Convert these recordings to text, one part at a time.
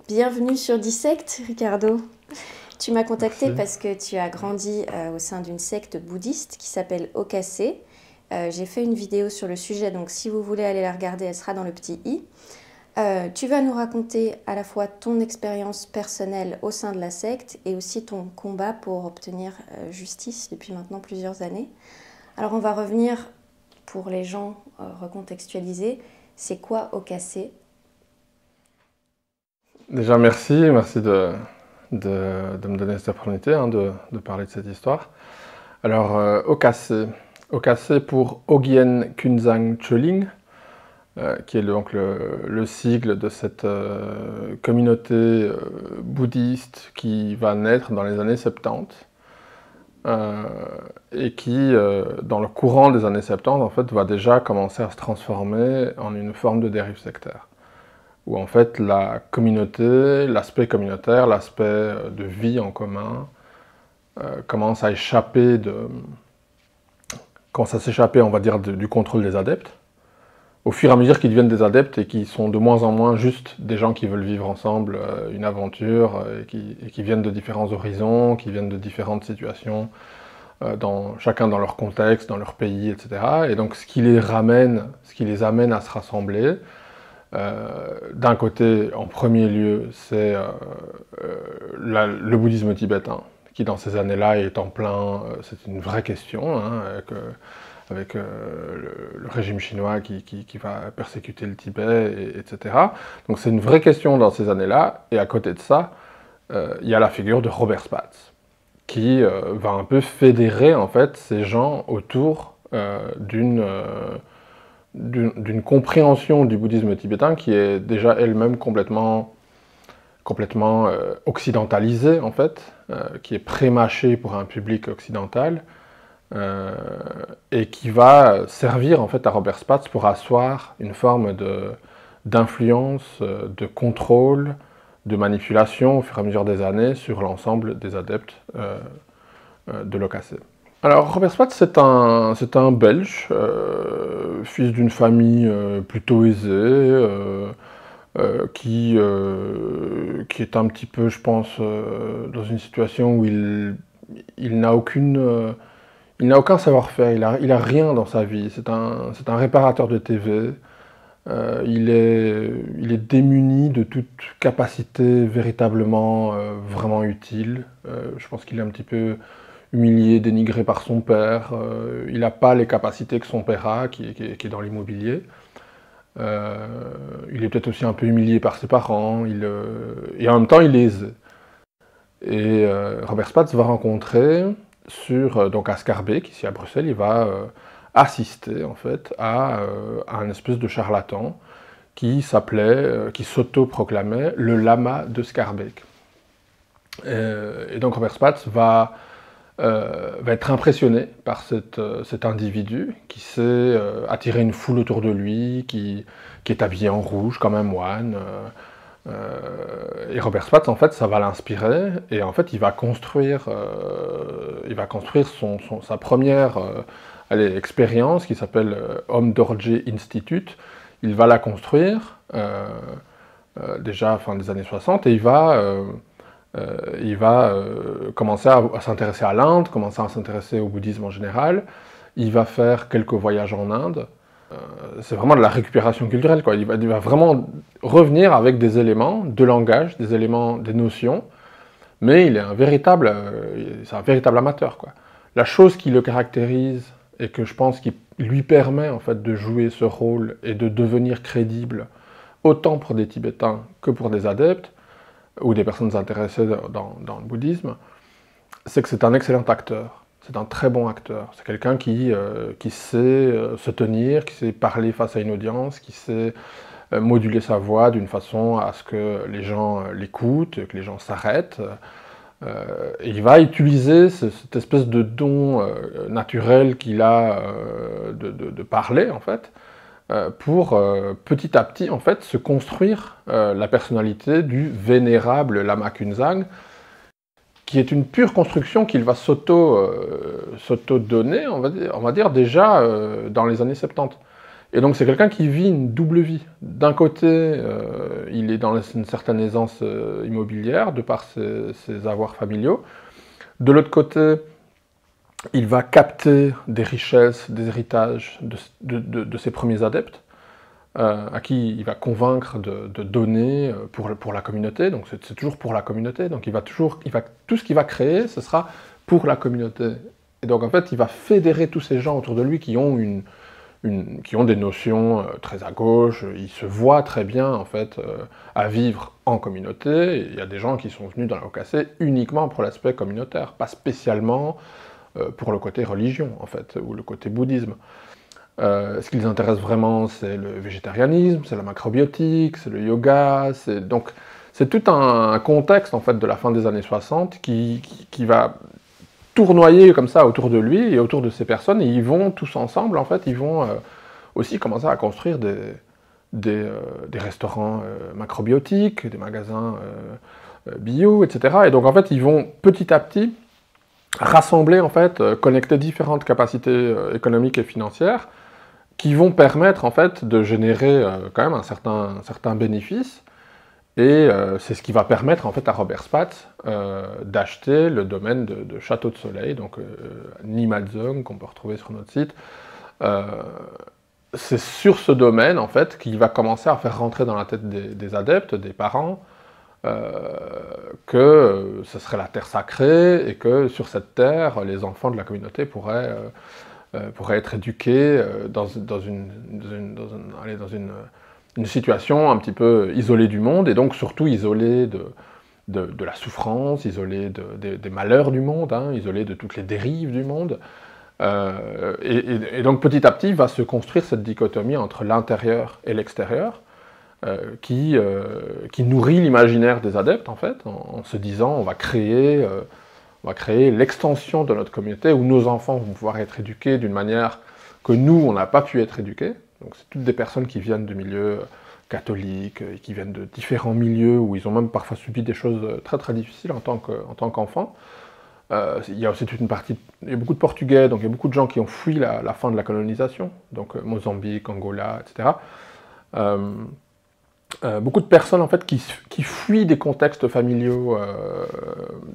Bienvenue sur Dissect, Ricardo. Tu m'as contacté Merci. parce que tu as grandi au sein d'une secte bouddhiste qui s'appelle Okase. J'ai fait une vidéo sur le sujet, donc si vous voulez aller la regarder, elle sera dans le petit i. Tu vas nous raconter à la fois ton expérience personnelle au sein de la secte et aussi ton combat pour obtenir justice depuis maintenant plusieurs années. Alors on va revenir pour les gens recontextualisés. C'est quoi Okase? Déjà, merci de me donner cette opportunité de parler de cette histoire. Alors, Okase pour Ogyen Kunzang Choling, qui est donc le sigle de cette communauté bouddhiste qui va naître dans les années 70 et qui, dans le courant des années 70, en fait, va déjà commencer à se transformer en une forme de dérive sectaire, où en fait la communauté, l'aspect communautaire, l'aspect de vie en commun commence à s'échapper, on va dire, du contrôle des adeptes, au fur et à mesure qu'ils deviennent des adeptes et qui sont de moins en moins juste des gens qui veulent vivre ensemble une aventure et qui viennent de différents horizons, qui viennent de différentes situations, chacun dans leur contexte, dans leur pays, etc. Et donc ce qui les amène à se rassembler, d'un côté, en premier lieu, c'est le bouddhisme tibétain, qui dans ces années-là est en plein, c'est une vraie question, hein, avec le régime chinois qui va persécuter le Tibet, etc. Donc c'est une vraie question dans ces années-là, et à côté de ça, il y a la figure de Robert Spatz, qui va un peu fédérer en fait ces gens autour d'une compréhension du bouddhisme tibétain qui est déjà elle-même complètement occidentalisée, en fait, qui est pré-mâchée pour un public occidental, et qui va servir en fait à Robert Spatz pour asseoir une forme d'influence, de contrôle, de manipulation au fur et à mesure des années sur l'ensemble des adeptes de l'Okase. Alors, Robert Spatz, c'est un Belge, fils d'une famille plutôt aisée, qui est un petit peu, je pense, dans une situation où il n'a aucun savoir-faire, il a rien dans sa vie. C'est un réparateur de TV. Il est démuni de toute capacité véritablement vraiment utile. Je pense qu'il est un petit peu humilié, dénigré par son père. Il n'a pas les capacités que son père a, qui est dans l'immobilier. Il est peut-être aussi un peu humilié par ses parents. Et en même temps, il est aisé. Et Robert Spatz va rencontrer donc à Schaerbeek, ici à Bruxelles, il va assister en fait à un espèce de charlatan qui s'auto-proclamait le lama de Schaerbeek. Et donc Robert Spatz va être impressionné par cet individu qui sait attirer une foule autour de lui, qui est habillé en rouge comme un moine. Et Robert Spatz, en fait, ça va l'inspirer, et en fait, il va construire sa première expérience qui s'appelle Om Dorje Institute. Il va la construire déjà à la fin des années 60, et il va commencer à s'intéresser à l'Inde, commencer à s'intéresser au bouddhisme en général. Il va faire quelques voyages en Inde. C'est vraiment de la récupération culturelle, quoi. Il va vraiment revenir avec des éléments de langage, des éléments, des notions, mais c'est un véritable amateur, quoi. La chose qui le caractérise et que je pense qui lui permet en fait de jouer ce rôle et de devenir crédible autant pour des Tibétains que pour des adeptes ou des personnes intéressées dans le bouddhisme, c'est que c'est un excellent acteur. C'est un très bon acteur. C'est quelqu'un qui sait se tenir, qui sait parler face à une audience, qui sait moduler sa voix d'une façon à ce que les gens l'écoutent, que les gens s'arrêtent. Et il va utiliser cette espèce de don naturel qu'il a de parler, en fait, pour petit à petit, en fait, se construire la personnalité du vénérable Lama Kunzang, qui est une pure construction qu'il va s'auto-donner, on va dire déjà dans les années 70. Et donc c'est quelqu'un qui vit une double vie. D'un côté, il est dans une certaine aisance immobilière, de par ses avoirs familiaux. De l'autre côté, il va capter des richesses, des héritages de ses premiers adeptes, à qui il va convaincre de donner pour la communauté. Donc c'est toujours pour la communauté. Donc tout ce qu'il va créer, ce sera pour la communauté. Et donc en fait, il va fédérer tous ces gens autour de lui qui ont qui ont des notions très à gauche. Ils se voient très bien en fait à vivre en communauté. Et il y a des gens qui sont venus dans la OKC uniquement pour l'aspect communautaire, pas spécialement pour le côté religion en fait, ou le côté bouddhisme. Ce qui les intéresse vraiment, c'est le végétarianisme, c'est la macrobiotique, c'est le yoga, c'est tout un contexte en fait de la fin des années 60 qui va tournoyer comme ça autour de lui et autour de ces personnes, et ils vont tous ensemble en fait, ils vont aussi commencer à construire des restaurants macrobiotiques, des magasins bio, etc. Et donc en fait, ils vont petit à petit rassembler en fait, connecter différentes capacités économiques et financières qui vont permettre en fait de générer quand même un certain bénéfice. Et c'est ce qui va permettre en fait à Robert Spatz d'acheter le domaine de Château de Soleil, donc Nimadzong, qu'on peut retrouver sur notre site. C'est sur ce domaine en fait qu'il va commencer à faire rentrer dans la tête des adeptes, des parents, que ce serait la terre sacrée et que sur cette terre, les enfants de la communauté pourraient être éduqués dans une situation un petit peu isolée du monde, et donc surtout isolée de la souffrance, isolée des malheurs du monde, hein, isolée de toutes les dérives du monde. Et donc petit à petit va se construire cette dichotomie entre l'intérieur et l'extérieur, qui nourrit l'imaginaire des adeptes en fait, en se disant on va créer l'extension de notre communauté où nos enfants vont pouvoir être éduqués d'une manière que nous, on n'a pas pu être éduqués. Donc c'est toutes des personnes qui viennent de milieux catholiques, et qui viennent de différents milieux où ils ont même parfois subi des choses très très difficiles en tant qu'enfants. Il y a aussi toute une partie, il y a beaucoup de Portugais, donc il y a beaucoup de gens qui ont fui la fin de la colonisation, donc Mozambique, Angola, etc. Beaucoup de personnes en fait qui fuient des contextes familiaux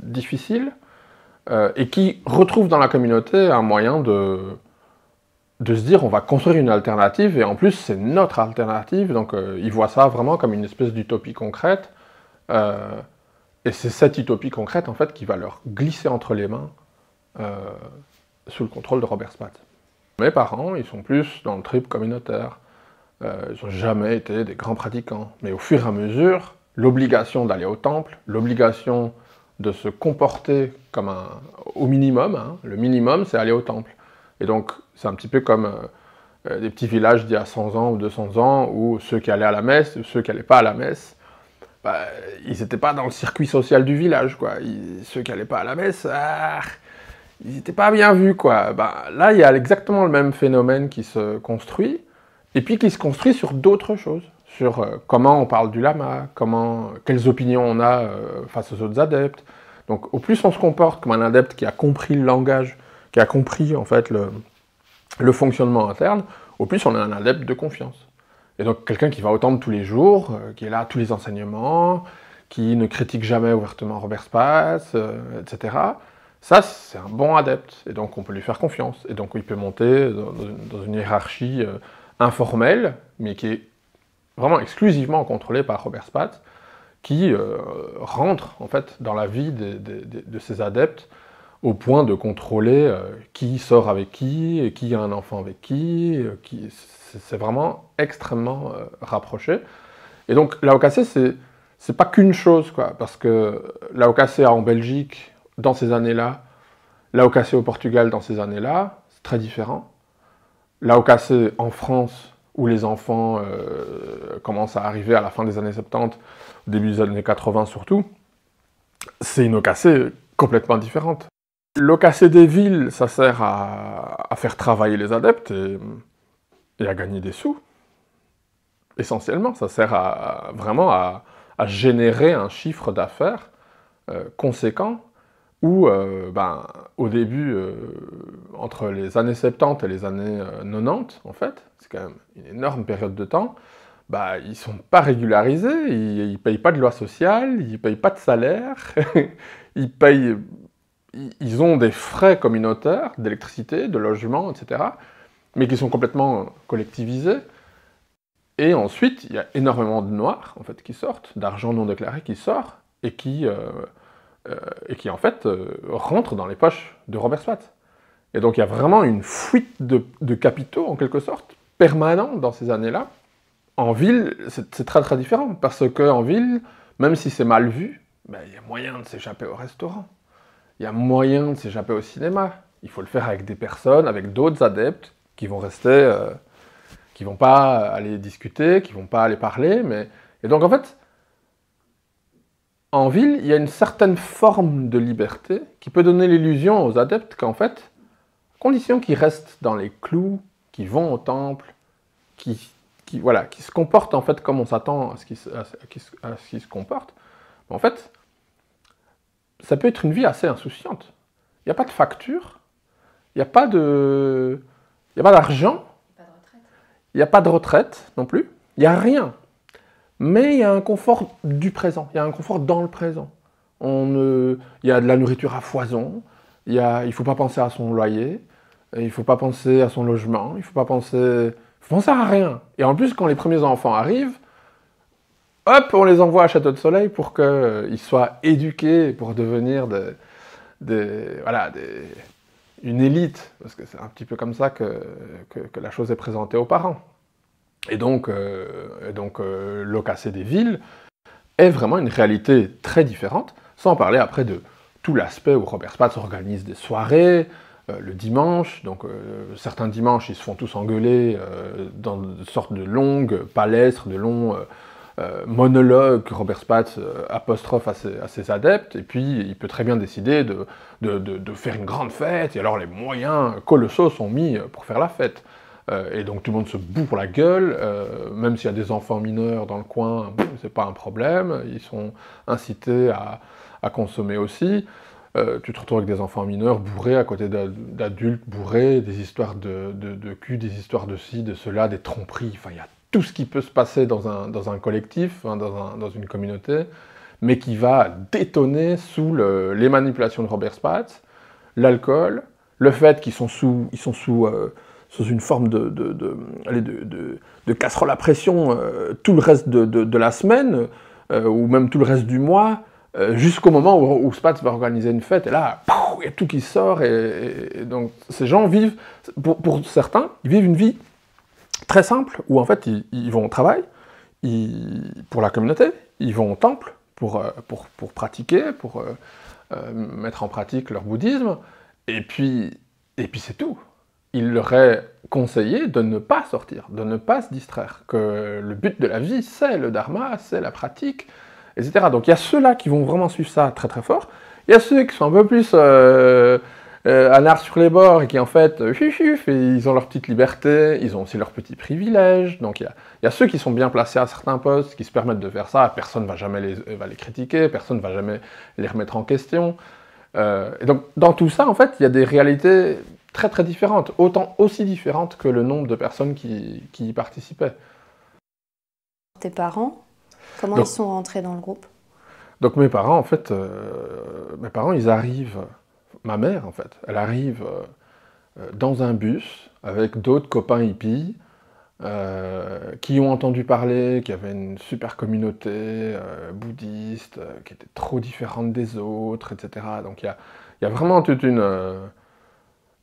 difficiles et qui retrouvent dans la communauté un moyen de se dire on va construire une alternative, et en plus c'est notre alternative, donc ils voient ça vraiment comme une espèce d'utopie concrète, et c'est cette utopie concrète en fait qui va leur glisser entre les mains sous le contrôle de Robert Spatz. Mes parents, ils sont plus dans le trip communautaire, ils n'ont jamais été des grands pratiquants, mais au fur et à mesure, l'obligation d'aller au temple, l'obligation de se comporter comme au minimum, hein, le minimum c'est aller au temple. Et donc, c'est un petit peu comme des petits villages d'il y a 100 ans ou 200 ans, où ceux qui allaient à la messe, ou ceux qui n'allaient pas à la messe, bah, ils n'étaient pas dans le circuit social du village, quoi. Ceux qui n'allaient pas à la messe, ils n'étaient pas bien vus, quoi. Bah, là, il y a exactement le même phénomène qui se construit, et puis qui se construit sur d'autres choses, sur comment on parle du lama, quelles opinions on a face aux autres adeptes. Donc, au plus on se comporte comme un adepte qui a compris le langage, qui a compris en fait le fonctionnement interne, au plus on est un adepte de confiance. Et donc quelqu'un qui va au temple tous les jours, qui est là à tous les enseignements, qui ne critique jamais ouvertement Robert Spatz, etc. Ça, c'est un bon adepte, et donc on peut lui faire confiance. Et donc il peut monter dans une hiérarchie informelle, mais qui est vraiment exclusivement contrôlée par Robert Spatz, qui rentre en fait dans la vie de ses adeptes, au point de contrôler qui sort avec qui, et qui a un enfant avec qui c'est vraiment extrêmement rapproché. Et donc la OKC, c'est pas qu'une chose, quoi, parce que la OKC en Belgique, dans ces années-là, la OKC au Portugal, dans ces années-là, c'est très différent. La OKC en France, où les enfants commencent à arriver à la fin des années 70, au début des années 80 surtout, c'est une OKC complètement différente. L'OKC des villes, ça sert à faire travailler les adeptes et à gagner des sous. Essentiellement, ça sert vraiment à générer un chiffre d'affaires conséquent, où, au début, entre les années 70 et les années 90, en fait, c'est quand même une énorme période de temps, ils ne sont pas régularisés, ils ne payent pas de loi sociale, ils ne payent pas de salaire, ils ont des frais communautaires d'électricité, de logement, etc., mais qui sont complètement collectivisés. Et ensuite, il y a énormément de noirs, en fait, qui sortent, d'argent non déclaré qui sort, et qui en fait, rentrent dans les poches de Robert Spatz. Et donc, il y a vraiment une fuite de capitaux, en quelque sorte, permanente dans ces années-là. En ville, c'est très très différent, parce qu'en ville, même si c'est mal vu, il y a moyen de s'échapper au restaurant. Il y a moyen de s'échapper au cinéma. Il faut le faire avec des personnes, avec d'autres adeptes, qui vont rester... qui vont pas aller discuter, qui vont pas aller parler, mais... Et donc, en fait, en ville, il y a une certaine forme de liberté qui peut donner l'illusion aux adeptes qu'en fait, à condition qu'ils restent dans les clous, qu'ils vont au temple, qui se comportent en fait comme on s'attend à ce qu'ils se comportent, en fait, ça peut être une vie assez insouciante. Il n'y a pas de facture, il n'y a pas d'argent, il n'y a pas de retraite non plus, il n'y a rien. Mais il y a un confort du présent, il y a un confort dans le présent. Il y a de la nourriture à foison, il ne faut pas penser à son loyer, il ne faut pas penser à son logement, il ne faut pas penser à rien. Et en plus, quand les premiers enfants arrivent, hop, on les envoie à Château de Soleil pour qu'ils soient éduqués pour devenir une élite, parce que c'est un petit peu comme ça que la chose est présentée aux parents. Et donc l'OKC des villes est vraiment une réalité très différente, sans parler après de tout l'aspect où Robert Spatz organise des soirées, le dimanche, donc certains dimanches ils se font tous engueuler dans une sorte de longues palestres, de longs monologues que Robert Spatz apostrophe à ses adeptes, et puis il peut très bien décider de faire une grande fête, et alors les moyens colossaux sont mis pour faire la fête. Et donc tout le monde se boue pour la gueule, même s'il y a des enfants mineurs dans le coin, c'est pas un problème, ils sont incités à consommer aussi. Tu te retrouves avec des enfants mineurs bourrés à côté d'adultes bourrés, des histoires de cul, des histoires de ci, de cela, des tromperies, enfin il y a tout ce qui peut se passer dans un collectif, hein, dans une communauté, mais qui va détonner sous les manipulations de Robert Spatz, l'alcool, le fait qu'ils sont sous une forme de casserole à pression tout le reste de la semaine, ou même tout le reste du mois, jusqu'au moment où Spatz va organiser une fête, et là, il y a tout qui sort, et donc ces gens vivent, pour certains, ils vivent une vie très simple, où en fait ils vont au travail, pour la communauté, ils vont au temple pour pratiquer, pour mettre en pratique leur bouddhisme, et puis c'est tout. Il leur est conseillé de ne pas sortir, de ne pas se distraire, que le but de la vie, c'est le dharma, c'est la pratique, etc. Donc il y a ceux-là qui vont vraiment suivre ça très très fort, il y a ceux qui sont un peu plus un art sur les bords et qui en fait, et ils ont leur petite liberté, ils ont aussi leurs petits privilèges, donc il y a ceux qui sont bien placés à certains postes, qui se permettent de faire ça, personne ne va jamais les critiquer, personne ne va jamais les remettre en question. Et donc dans tout ça, en fait, il y a des réalités très très différentes, aussi différentes que le nombre de personnes qui y participaient. Tes parents, comment ils sont rentrés dans le groupe? Donc mes parents, en fait, ils arrivent, ma mère en fait, elle arrive dans un bus avec d'autres copains hippies qui ont entendu parler qu'il y avait une super communauté bouddhiste qui était trop différente des autres, etc. Donc il y a vraiment toute une...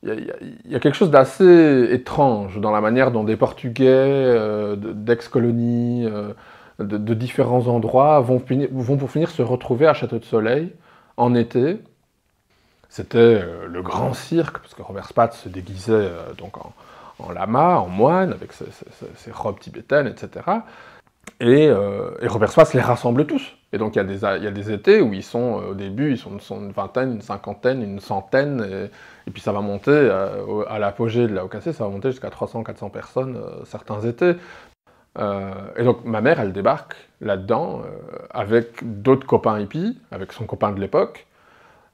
Il y a quelque chose d'assez étrange dans la manière dont des Portugais d'ex-colonies, de différents endroits, vont pour finir se retrouver à Château de Soleil en été. C'était le grand cirque, parce que Robert Spatz se déguisait donc en lama, en moine, avec ses robes tibétaines, etc. Et Robert Spatz les rassemble tous. Et donc il y a des étés où ils sont, au début, ils sont une vingtaine, une cinquantaine, une centaine, et puis ça va monter, à l'apogée de la OKC, ça va monter jusqu'à 300-400 personnes certains étés. Et donc ma mère, elle débarque là-dedans, avec d'autres copains hippies, avec son copain de l'époque,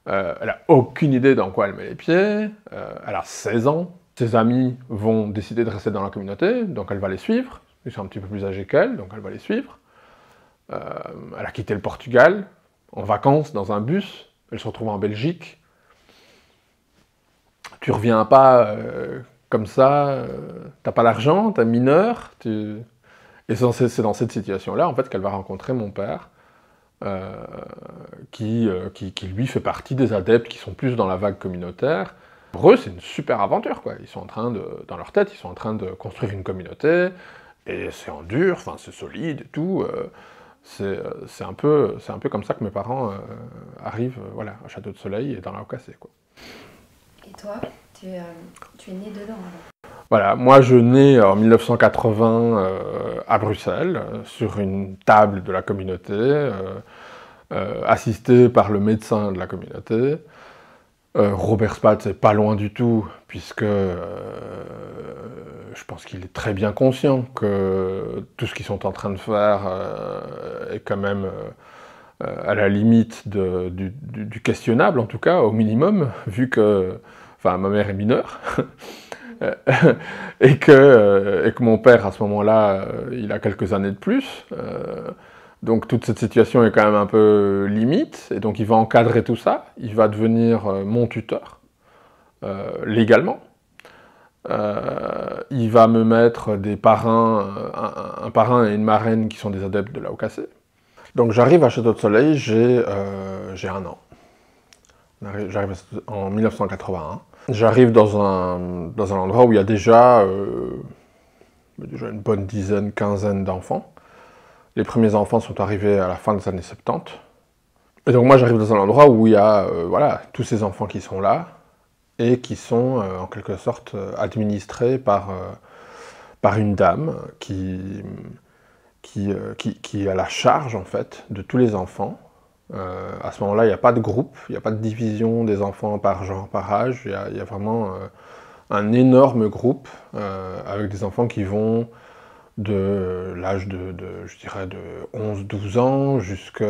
Elle n'a aucune idée dans quoi elle met les pieds. Elle a 16 ans. Ses amis vont décider de rester dans la communauté, donc elle va les suivre. Ils sont un petit peu plus âgés qu'elle, donc elle va les suivre. Elle a quitté le Portugal en vacances dans un bus. Elle se retrouve en Belgique. Tu reviens pas comme ça, t'as pas d'argent, t'es mineur. Et c'est dans cette situation-là en fait, qu'elle va rencontrer mon père, qui lui fait partie des adeptes qui sont plus dans la vague communautaire. Pour eux, c'est une super aventure, quoi. Ils sont en train de, dans leur tête, ils sont en train de construire une communauté, et c'est en dur, enfin c'est solide et tout. C'est un peu comme ça que mes parents arrivent, voilà, à Château de Soleil et dans la Ocassé, quoi. Et toi, tu es né dedans alors? Voilà, moi je nais en 1980 à Bruxelles, sur une table de la communauté, assisté par le médecin de la communauté. Robert Spatz c'est pas loin du tout, puisque je pense qu'il est très bien conscient que tout ce qu'ils sont en train de faire est quand même à la limite du questionnable, en tout cas, au minimum, vu que ma mère est mineure, et que mon père, à ce moment-là, il a quelques années de plus. Donc toute cette situation est quand même un peu limite, et donc il va encadrer tout ça, il va devenir mon tuteur, légalement. Il va me mettre des parrains, un parrain et une marraine qui sont des adeptes de la Ocassé. Donc j'arrive à Château de Soleil, j'ai 1 an. J'arrive en 1981. J'arrive dans un endroit où il y a déjà une bonne dizaine, quinzaine d'enfants. Les premiers enfants sont arrivés à la fin des années 70. Et donc moi j'arrive dans un endroit où il y a voilà, tous ces enfants qui sont là et qui sont en quelque sorte administrés par une dame qui a la charge en fait de tous les enfants. À ce moment-là, il n'y a pas de groupe, il n'y a pas de division des enfants par genre, par âge. Il y a vraiment un énorme groupe avec des enfants qui vont de l'âge je dirais, de 11-12 ans jusqu'à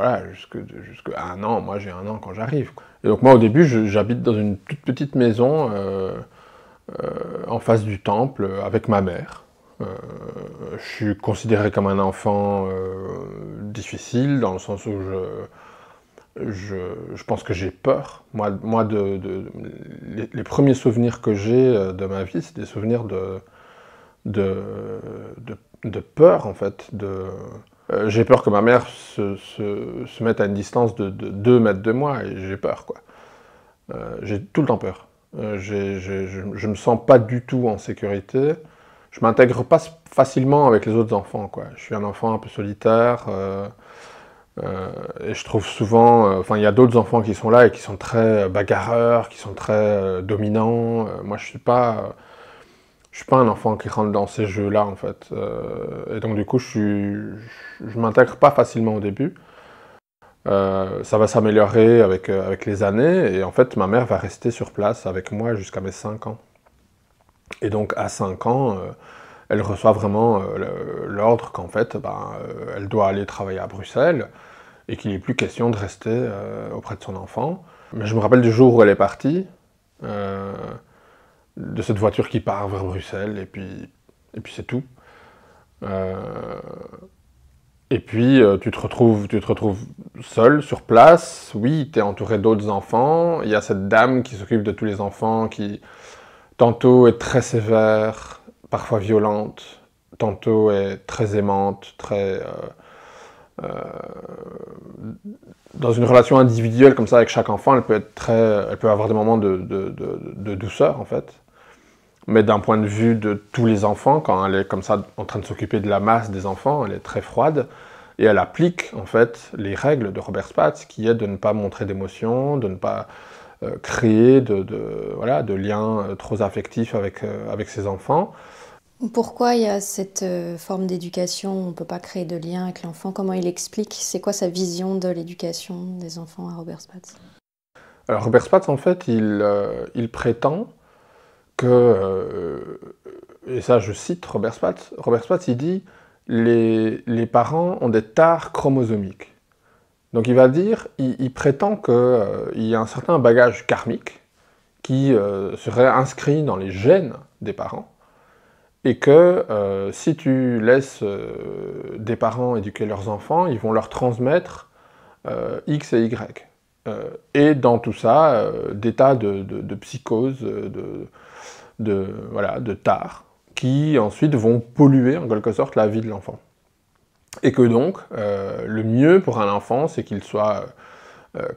1 an. Moi, j'ai 1 an quand j'arrive. Et donc moi, au début, j'habite dans une toute petite maison en face du temple avec ma mère. Je suis considéré comme un enfant difficile, dans le sens où je pense que j'ai peur. Moi les premiers souvenirs que j'ai de ma vie, c'est des souvenirs de peur, en fait. J'ai peur que ma mère se mette à une distance de 2 mètres de moi, et j'ai peur, quoi. J'ai tout le temps peur. Je me sens pas du tout en sécurité. Je m'intègre pas facilement avec les autres enfants, quoi. Je suis un enfant un peu solitaire, et je trouve souvent... il y a d'autres enfants qui sont là et qui sont très bagarreurs, qui sont très dominants. Moi, je suis pas un enfant qui rentre dans ces jeux-là, en fait. Et donc, du coup, je m'intègre pas facilement au début. Ça va s'améliorer avec les années, et en fait, ma mère va rester sur place avec moi jusqu'à mes 5 ans. Et donc, à 5 ans, elle reçoit vraiment l'ordre qu'en fait, elle doit aller travailler à Bruxelles, et qu'il n'est plus question de rester auprès de son enfant. Mais je me rappelle du jour où elle est partie, de cette voiture qui part vers Bruxelles, et puis c'est tout. Et puis tu te retrouves seul sur place. Oui, tu es entouré d'autres enfants. Il y a cette dame qui s'occupe de tous les enfants, qui tantôt est très sévère, parfois violente, tantôt est très aimante, dans une relation individuelle comme ça avec chaque enfant, elle peut avoir des moments de douceur, en fait. Mais d'un point de vue de tous les enfants, quand elle est comme ça en train de s'occuper de la masse des enfants, elle est très froide, et elle applique en fait les règles de Robert Spatz, qui est de ne pas montrer d'émotion, de ne pas créer de liens trop affectifs avec ses enfants. Pourquoi il y a cette forme d'éducation, on ne peut pas créer de lien avec l'enfant? Comment il explique? C'est quoi sa vision de l'éducation des enfants à Robert Spatz? Alors Robert Spatz, en fait, il prétend que, et ça je cite Robert Spatz, il dit les parents ont des tares chromosomiques. Donc il va dire, il prétend qu'il y a un certain bagage karmique qui serait inscrit dans les gènes des parents, et que si tu laisses des parents éduquer leurs enfants, ils vont leur transmettre X et Y. Et dans tout ça, des tas de psychoses, voilà, de tares, qui ensuite vont polluer en quelque sorte la vie de l'enfant. Et que donc, le mieux pour un enfant, c'est qu'il soit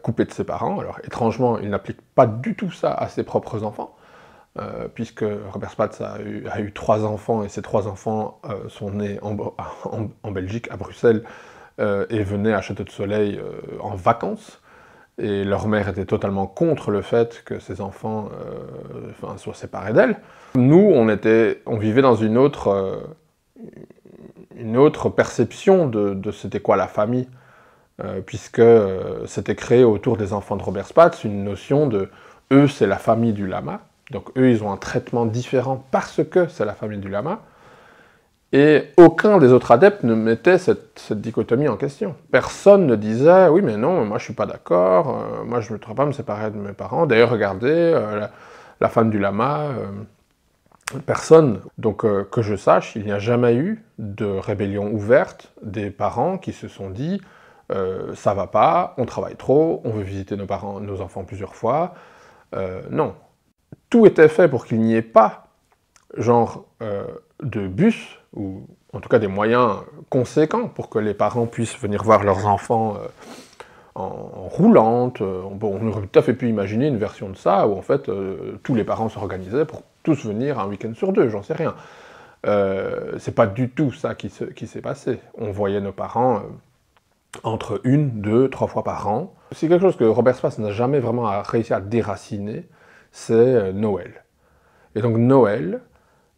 coupé de ses parents. Alors étrangement, il n'applique pas du tout ça à ses propres enfants, puisque Robert Spatz a eu 3 enfants, et ces 3 enfants sont nés en Belgique, à Bruxelles, et venaient à Château de Soleil en vacances. Et leur mère était totalement contre le fait que ses enfants soient séparés d'elle. Nous, on vivait dans une autre perception de c'était quoi la famille, puisque c'était créé autour des enfants de Robert Spatz une notion de « eux, c'est la famille du lama », donc eux, ils ont un traitement différent parce que c'est la famille du lama, et aucun des autres adeptes ne mettait cette dichotomie en question. Personne ne disait « oui, mais non, moi je suis pas d'accord, moi je ne voudrais pas me séparer de mes parents, d'ailleurs regardez, la femme du lama... Personne. Donc que je sache, il n'y a jamais eu de rébellion ouverte des parents qui se sont dit ça va pas, on travaille trop, on veut visiter nos enfants plusieurs fois. Non. Tout était fait pour qu'il n'y ait pas genre de bus, ou en tout cas des moyens conséquents pour que les parents puissent venir voir leurs enfants en roulante. On aurait tout à fait pu imaginer une version de ça, où en fait tous les parents s'organisaient pour tous venir un week-end sur 2, j'en sais rien. C'est pas du tout ça qui s'est passé. On voyait nos parents entre 1, 2, 3 fois par an. C'est quelque chose que Robert Spatz n'a jamais vraiment réussi à déraciner, c'est Noël. Et donc Noël,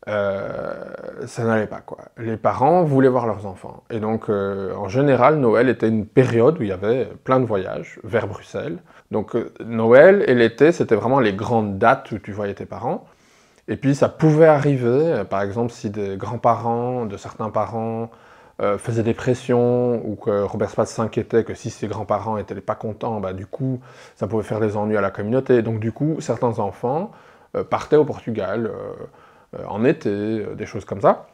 ça n'allait pas, quoi. Les parents voulaient voir leurs enfants. Et donc, en général, Noël était une période où il y avait plein de voyages vers Bruxelles. Donc, Noël et l'été, c'était vraiment les grandes dates où tu voyais tes parents. Et puis, ça pouvait arriver, par exemple, si des grands-parents de certains parents faisaient des pressions, ou que Robert Spatz s'inquiétait que si ses grands-parents n'étaient pas contents, bah, du coup, ça pouvait faire des ennuis à la communauté. Donc, du coup, certains enfants partaient au Portugal, en été, des choses comme ça.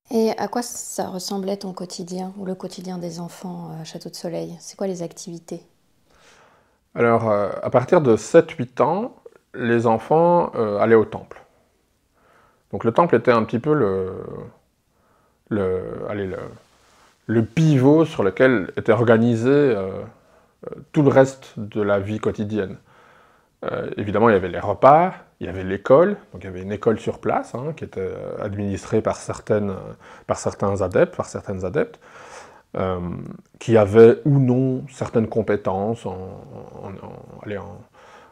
Et à quoi ça ressemblait ton quotidien, ou le quotidien des enfants à Château de Soleil? C'est quoi les activités? Alors, à partir de 7-8 ans, les enfants allaient au temple. Donc le temple était un petit peu le pivot sur lequel était organisé tout le reste de la vie quotidienne. Évidemment, il y avait les repas, il y avait l'école, donc il y avait une école sur place, hein, qui était administrée par certains adeptes, qui avaient ou non certaines compétences.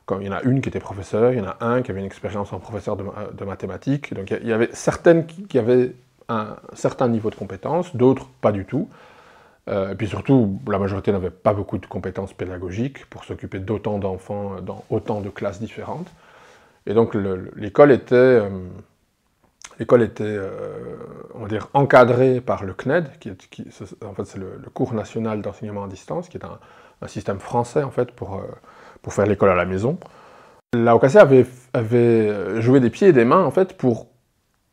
Comme il y en a une qui était professeur, il y en a un qui avait une expérience en professeur de mathématiques, donc il y avait certaines qui avaient un certain niveau de compétences, d'autres pas du tout. Et puis surtout, la majorité n'avait pas beaucoup de compétences pédagogiques pour s'occuper d'autant d'enfants dans autant de classes différentes. Et donc l'école était, on va dire, encadrée par le CNED, en fait c'est le cours national d'enseignement à distance, qui est un système français en fait pour faire l'école à la maison. La OKC avait joué des pieds et des mains en fait pour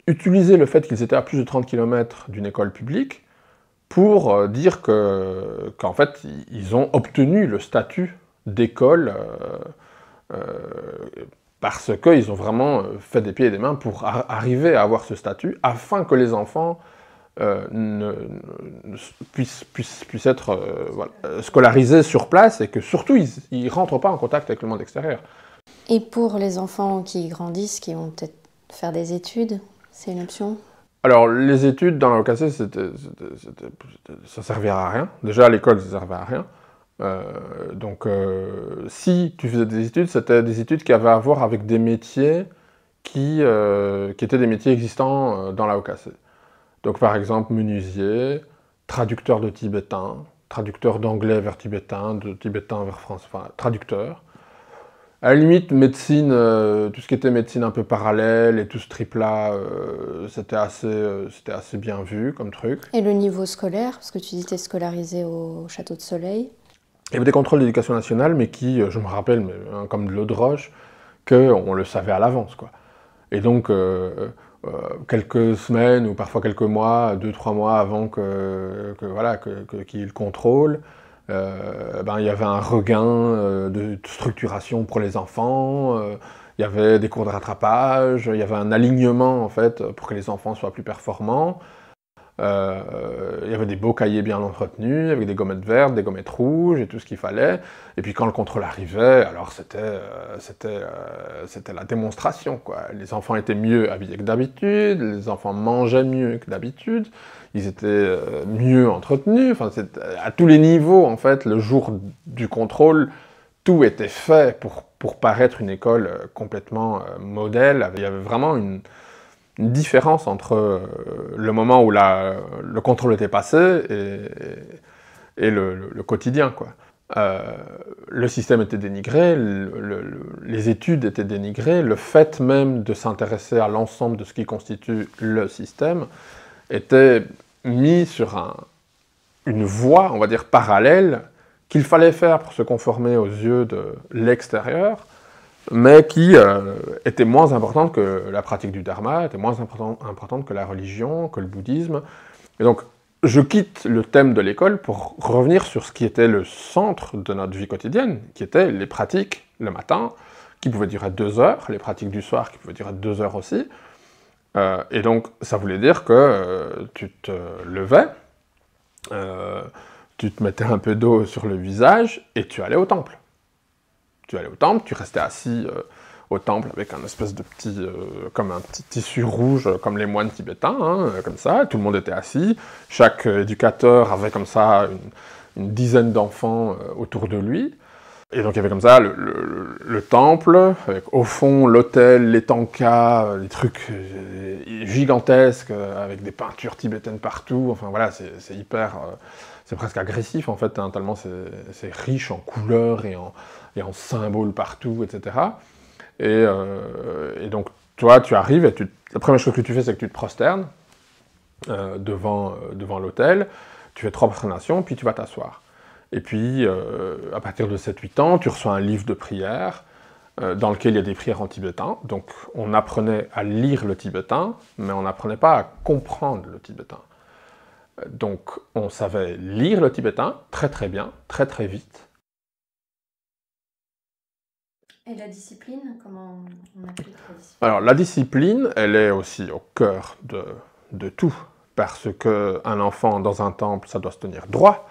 utiliser le fait qu'ils étaient à plus de 30 km d'une école publique pour dire qu'en fait, ils ont obtenu le statut d'école parce qu'ils ont vraiment fait des pieds et des mains pour arriver à avoir ce statut, afin que les enfants puissent être voilà, scolarisés sur place, et que surtout, ils ne rentrent pas en contact avec le monde extérieur. Et pour les enfants qui grandissent, qui vont peut-être faire des études, c'est une option? Alors, les études dans la OKC, ça servait à rien. Déjà, à l'école, ça servait à rien. Donc, si tu faisais des études, c'était des études qui avaient à voir avec des métiers qui étaient des métiers existants dans la OKC. Donc, par exemple, menuisier, traducteur de tibétain, traducteur d'anglais vers tibétain, de tibétain vers français, enfin, traducteur. À la limite, médecine, tout ce qui était médecine un peu parallèle et tout ce trip-là, c'était assez bien vu comme truc. Et le niveau scolaire, parce que tu dis que tu es scolarisé au Château de Soleil? Il y avait des contrôles d'éducation nationale, mais qui, je me rappelle, mais, hein, comme de l'eau de roche, qu'on le savait à l'avance, quoi. Et donc, quelques semaines ou parfois quelques mois, 2-3 mois avant qu'il y ait le contrôle, il y avait un regain de structuration pour les enfants, il y avait des cours de rattrapage, il y avait un alignement en fait pour que les enfants soient plus performants. Il y avait des beaux cahiers bien entretenus, avec des gommettes vertes, des gommettes rouges et tout ce qu'il fallait. Et puis quand le contrôle arrivait, alors c'était la démonstration, quoi. Les enfants étaient mieux habillés que d'habitude, les enfants mangeaient mieux que d'habitude, ils étaient mieux entretenus. Enfin, à tous les niveaux, en fait, le jour du contrôle, tout était fait pour paraître une école complètement modèle. Il y avait vraiment une différence entre le moment où le contrôle était passé et le quotidien, quoi. Le système était dénigré, les études étaient dénigrées, le fait même de s'intéresser à l'ensemble de ce qui constitue le système était mis sur une voie, on va dire, parallèle, qu'il fallait faire pour se conformer aux yeux de l'extérieur, mais qui était moins importante que la pratique du dharma, était moins importante que la religion, que le bouddhisme. Et donc, je quitte le thème de l'école pour revenir sur ce qui était le centre de notre vie quotidienne, qui étaient les pratiques le matin, qui pouvaient durer 2 heures, les pratiques du soir qui pouvaient durer 2 heures aussi. Et donc, ça voulait dire que tu te levais, tu te mettais un peu d'eau sur le visage et tu allais au temple. Tu allais au temple, tu restais assis au temple avec un espèce de comme un petit tissu rouge, comme les moines tibétains, hein, comme ça, tout le monde était assis, chaque éducateur avait comme ça une dizaine d'enfants autour de lui, et donc il y avait comme ça le temple, avec au fond l'autel, les tankas, des trucs gigantesques, avec des peintures tibétaines partout, enfin voilà, c'est hyper... c'est presque agressif en fait, hein, tellement c'est riche en couleurs et en symboles partout, etc. Et donc, toi, tu arrives et la première chose que tu fais, c'est que tu te prosternes devant l'autel, tu fais 3 prosternations, puis tu vas t'asseoir. Et puis, à partir de 7-8 ans, tu reçois un livre de prières dans lequel il y a des prières en tibétain. Donc, on apprenait à lire le tibétain, mais on n'apprenait pas à comprendre le tibétain. Donc, on savait lire le tibétain très très bien, très très vite. Et la discipline, comment on applique la discipline? Alors, la discipline, elle est aussi au cœur de tout, parce qu'un enfant dans un temple, ça doit se tenir droit,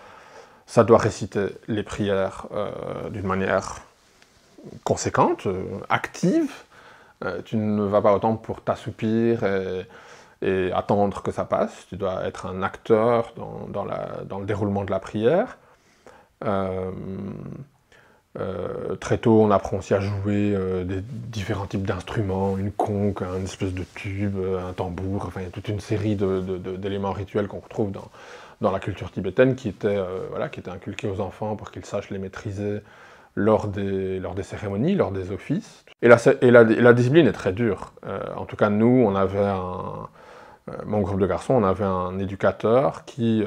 ça doit réciter les prières d'une manière conséquente, active. Tu ne vas pas au temple pour t'assoupir et attendre que ça passe, tu dois être un acteur dans le déroulement de la prière. Très tôt, on apprend aussi à jouer des différents types d'instruments, une conque, une espèce de tube, un tambour, enfin il y a toute une série d'éléments rituels qu'on retrouve dans la culture tibétaine qui était inculqués aux enfants pour qu'ils sachent les maîtriser lors des cérémonies, lors des offices. Et la discipline est très dure. En tout cas, nous, on avait mon groupe de garçons, on avait un éducateur qui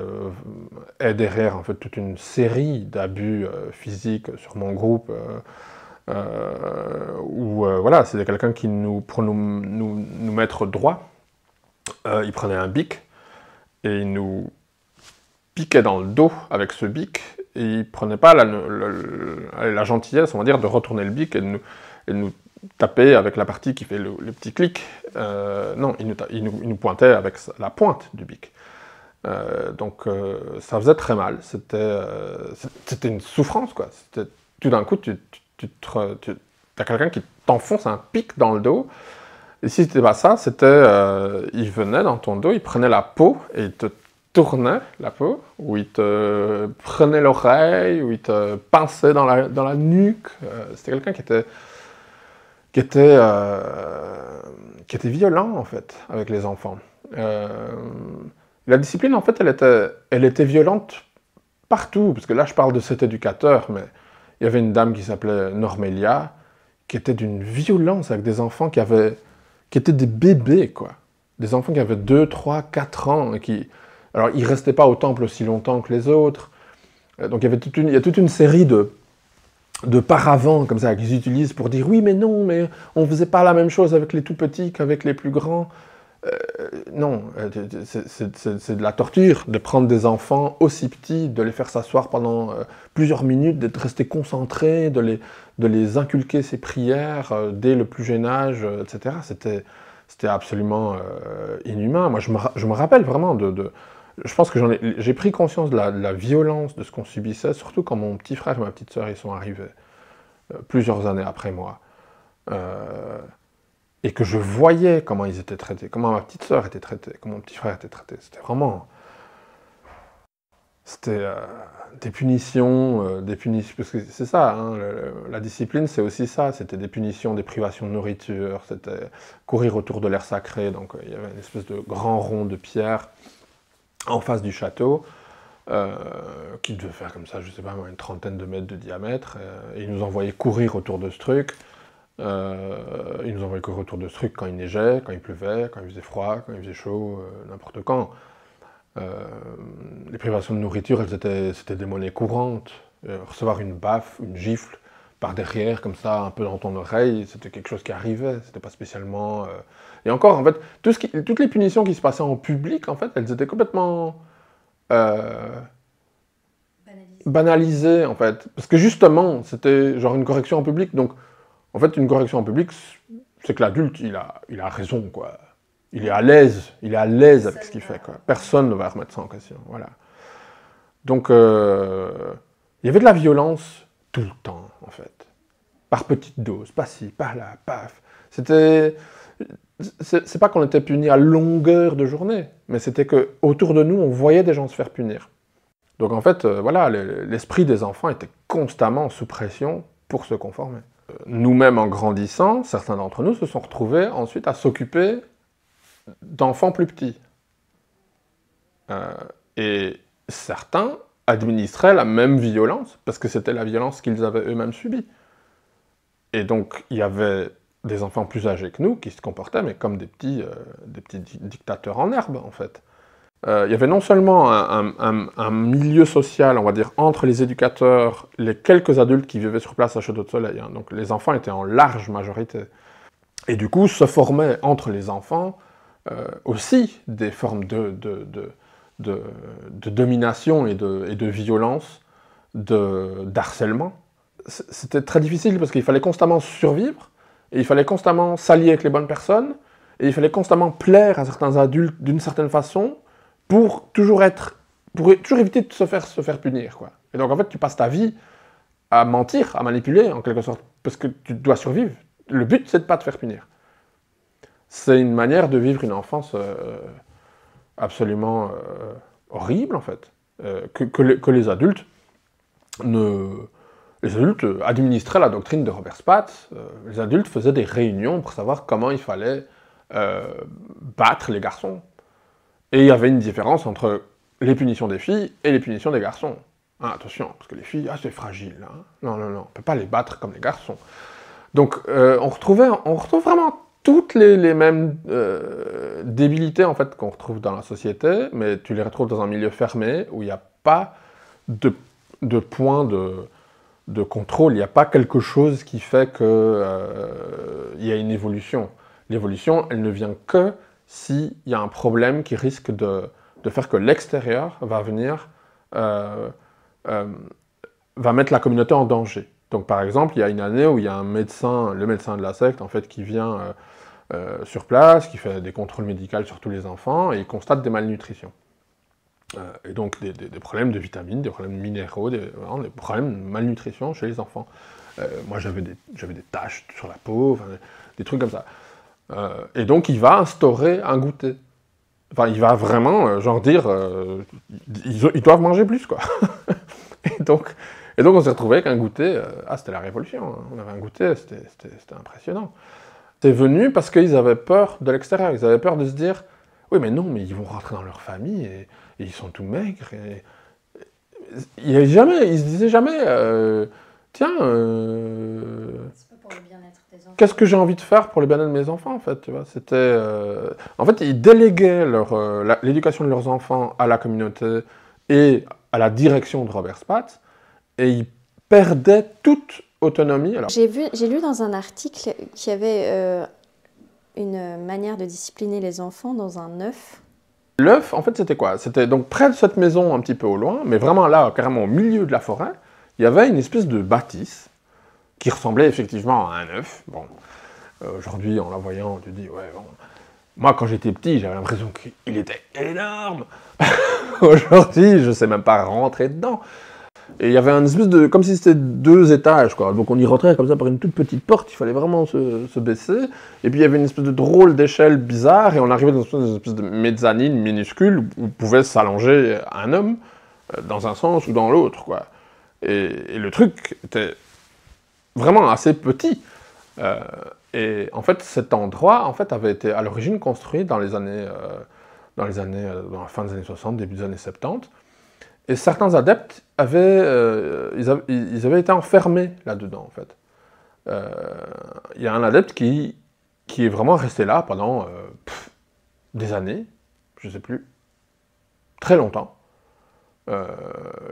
est derrière en fait, toute une série d'abus physiques sur mon groupe, où c'était quelqu'un qui, pour nous mettre droit, il prenait un bic et il nous piquait dans le dos avec ce bic, et il prenait pas la gentillesse, on va dire, de retourner le bic et de nous taper avec la partie qui fait le petit clic. Non, il nous pointait avec la pointe du bic. Donc ça faisait très mal. C'était une souffrance, quoi. Tout d'un coup, t'as quelqu'un qui t'enfonce un pic dans le dos. Et si c'était pas ça, il venait dans ton dos, il prenait la peau et il te tournait la peau, ou il te prenait l'oreille, ou il te pinçait dans la nuque. C'était quelqu'un qui était violent, en fait, avec les enfants. La discipline, en fait, elle était violente partout, parce que là, je parle de cet éducateur, mais il y avait une dame qui s'appelait Normélia, qui était d'une violence avec des enfants qui étaient des bébés, quoi. Des enfants qui avaient 2, 3, 4 ans, et alors, ils ne restaient pas au temple aussi longtemps que les autres. Donc il y a toute une série de paravents comme ça qu'ils utilisent pour dire oui mais non, mais on faisait pas la même chose avec les tout petits qu'avec les plus grands. Non, c'est de la torture de prendre des enfants aussi petits, de les faire s'asseoir pendant plusieurs minutes, de rester concentrés, de les inculquer ces prières dès le plus jeune âge, etc. C'était absolument inhumain. Moi, je me rappelle vraiment je pense que j'ai pris conscience de la violence de ce qu'on subissait, surtout quand mon petit frère et ma petite sœur y sont arrivés, plusieurs années après moi. Et que je voyais comment ils étaient traités, comment ma petite sœur était traitée, comment mon petit frère était traité. C'était vraiment... C'était des punitions, parce que c'est ça, hein, la discipline c'est aussi ça, c'était des punitions, des privations de nourriture, c'était courir autour de l'air sacré, donc il y avait une espèce de grand rond de pierre en face du château, qui devait faire comme ça, je sais pas, une trentaine de mètres de diamètre, et ils nous envoyaient courir autour de ce truc. Ils nous envoyaient courir autour de ce truc quand il neigeait, quand il pleuvait, quand il faisait froid, quand il faisait chaud, n'importe quand. Les privations de nourriture, c'était des monnaies courantes. Recevoir une baffe, une gifle par derrière, comme ça, un peu dans ton oreille, c'était quelque chose qui arrivait, c'était pas spécialement... Et encore, en fait, toutes les punitions qui se passaient en public, en fait, elles étaient complètement... banalisées, en fait. Parce que justement, c'était genre une correction en public, donc... En fait, une correction en public, c'est que l'adulte, il a raison, quoi. Il est à l'aise avec ce qu'il fait, quoi. Personne ne va remettre ça en question, voilà. Donc, il y avait de la violence tout le temps, en fait. Par petites doses, pas ci, pas là, paf. C'est pas qu'on était punis à longueur de journée, mais c'était qu'autour de nous, on voyait des gens se faire punir. Donc, en fait, voilà, l'esprit des enfants était constamment sous pression pour se conformer. Nous-mêmes, en grandissant, certains d'entre nous se sont retrouvés ensuite à s'occuper d'enfants plus petits. Et certains administraient la même violence, parce que c'était la violence qu'ils avaient eux-mêmes subie. Et donc, il y avait des enfants plus âgés que nous qui se comportaient, mais comme des petits dictateurs en herbe, en fait. Il y avait non seulement un milieu social, on va dire, entre les éducateurs, les quelques adultes qui vivaient sur place à Château de Soleil, hein, donc les enfants étaient en large majorité. Et du coup, se formaient entre les enfants aussi des formes de domination et de violence, d'harcèlement. C'était très difficile parce qu'il fallait constamment survivre, et il fallait constamment s'allier avec les bonnes personnes, et il fallait constamment plaire à certains adultes d'une certaine façon, pour toujours éviter de se faire punir, quoi. Et donc, en fait, tu passes ta vie à mentir, à manipuler, en quelque sorte, parce que tu dois survivre. Le but, c'est de ne pas te faire punir. C'est une manière de vivre une enfance absolument horrible, en fait, que les adultes administraient la doctrine de Robert Spatz. Les adultes faisaient des réunions pour savoir comment il fallait battre les garçons. Et il y avait une différence entre les punitions des filles et les punitions des garçons. Ah, attention, parce que les filles, c'est fragile. Hein. Non, on ne peut pas les battre comme les garçons. Donc, on retrouve vraiment toutes les mêmes débilités en fait, qu'on retrouve dans la société, mais tu les retrouves dans un milieu fermé, où il n'y a pas de point de contrôle, il n'y a pas quelque chose qui fait qu'il y a une évolution. L'évolution, elle ne vient que s'il y a un problème qui risque de faire que l'extérieur va venir, va mettre la communauté en danger. Donc par exemple, il y a une année où il y a un médecin, le médecin de la secte, en fait, qui vient sur place, qui fait des contrôles médicaux sur tous les enfants, et il constate des malnutritions. Et donc des problèmes de vitamines, des problèmes minéraux, des problèmes de malnutrition chez les enfants. Moi j'avais des taches sur la peau, enfin, des trucs comme ça. Et donc il va instaurer un goûter. Enfin, il va vraiment, genre dire, ils doivent manger plus, quoi. et donc on s'est retrouvé avec un goûter, c'était la révolution, hein. On avait un goûter, c'était impressionnant. C'est venu parce qu'ils avaient peur de l'extérieur, ils avaient peur de se dire, oui mais non, mais ils vont rentrer dans leur famille, et ils sont tout maigres, et... ils se disaient jamais, tiens... Qu'est-ce que j'ai envie de faire pour le bien-être de mes enfants, en fait, tu vois, en fait, ils déléguaient l'éducation de leurs enfants à la communauté et à la direction de Robert Spatz, et il perdait toute autonomie. J'ai lu dans un article qu'il y avait une manière de discipliner les enfants dans un œuf. L'œuf, en fait, c'était quoi? C'était donc près de cette maison, un petit peu au loin, mais vraiment là, carrément au milieu de la forêt, il y avait une espèce de bâtisse qui ressemblait effectivement à un œuf. Bon, aujourd'hui, en la voyant, tu dis, ouais, bon. Moi, quand j'étais petit, j'avais l'impression qu'il était énorme. Aujourd'hui, je ne sais même pas rentrer dedans. Et il y avait un espèce de... comme si c'était 2 étages, quoi. Donc on y rentrait comme ça par une toute petite porte, il fallait vraiment se baisser. Et puis il y avait une espèce de drôle d'échelle bizarre, et on arrivait dans une espèce de mezzanine minuscule où pouvait s'allonger un homme, dans un sens ou dans l'autre, quoi. Et le truc était vraiment assez petit. Et en fait, cet endroit, en fait, avait été à l'origine construit dans la fin des années 60, début des années 70. Et certains adeptes ils avaient été enfermés là-dedans, en fait. Il y a un adepte qui est vraiment resté là pendant des années, je ne sais plus, très longtemps.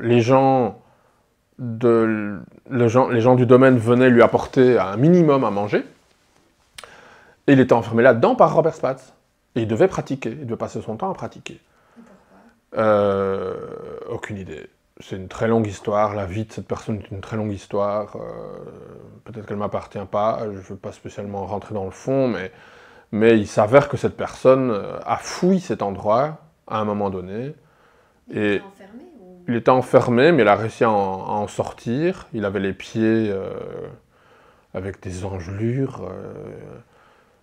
Les gens du domaine venaient lui apporter un minimum à manger, et il était enfermé là-dedans par Robert Spatz. Et il devait pratiquer, il devait passer son temps à pratiquer. Aucune idée. C'est une très longue histoire, la vie de cette personne est une très longue histoire. Peut-être qu'elle ne m'appartient pas, je ne veux pas spécialement rentrer dans le fond, mais il s'avère que cette personne a fouillé cet endroit à un moment donné. Il était enfermé il était enfermé, mais il a réussi à en sortir. Il avait les pieds avec des engelures.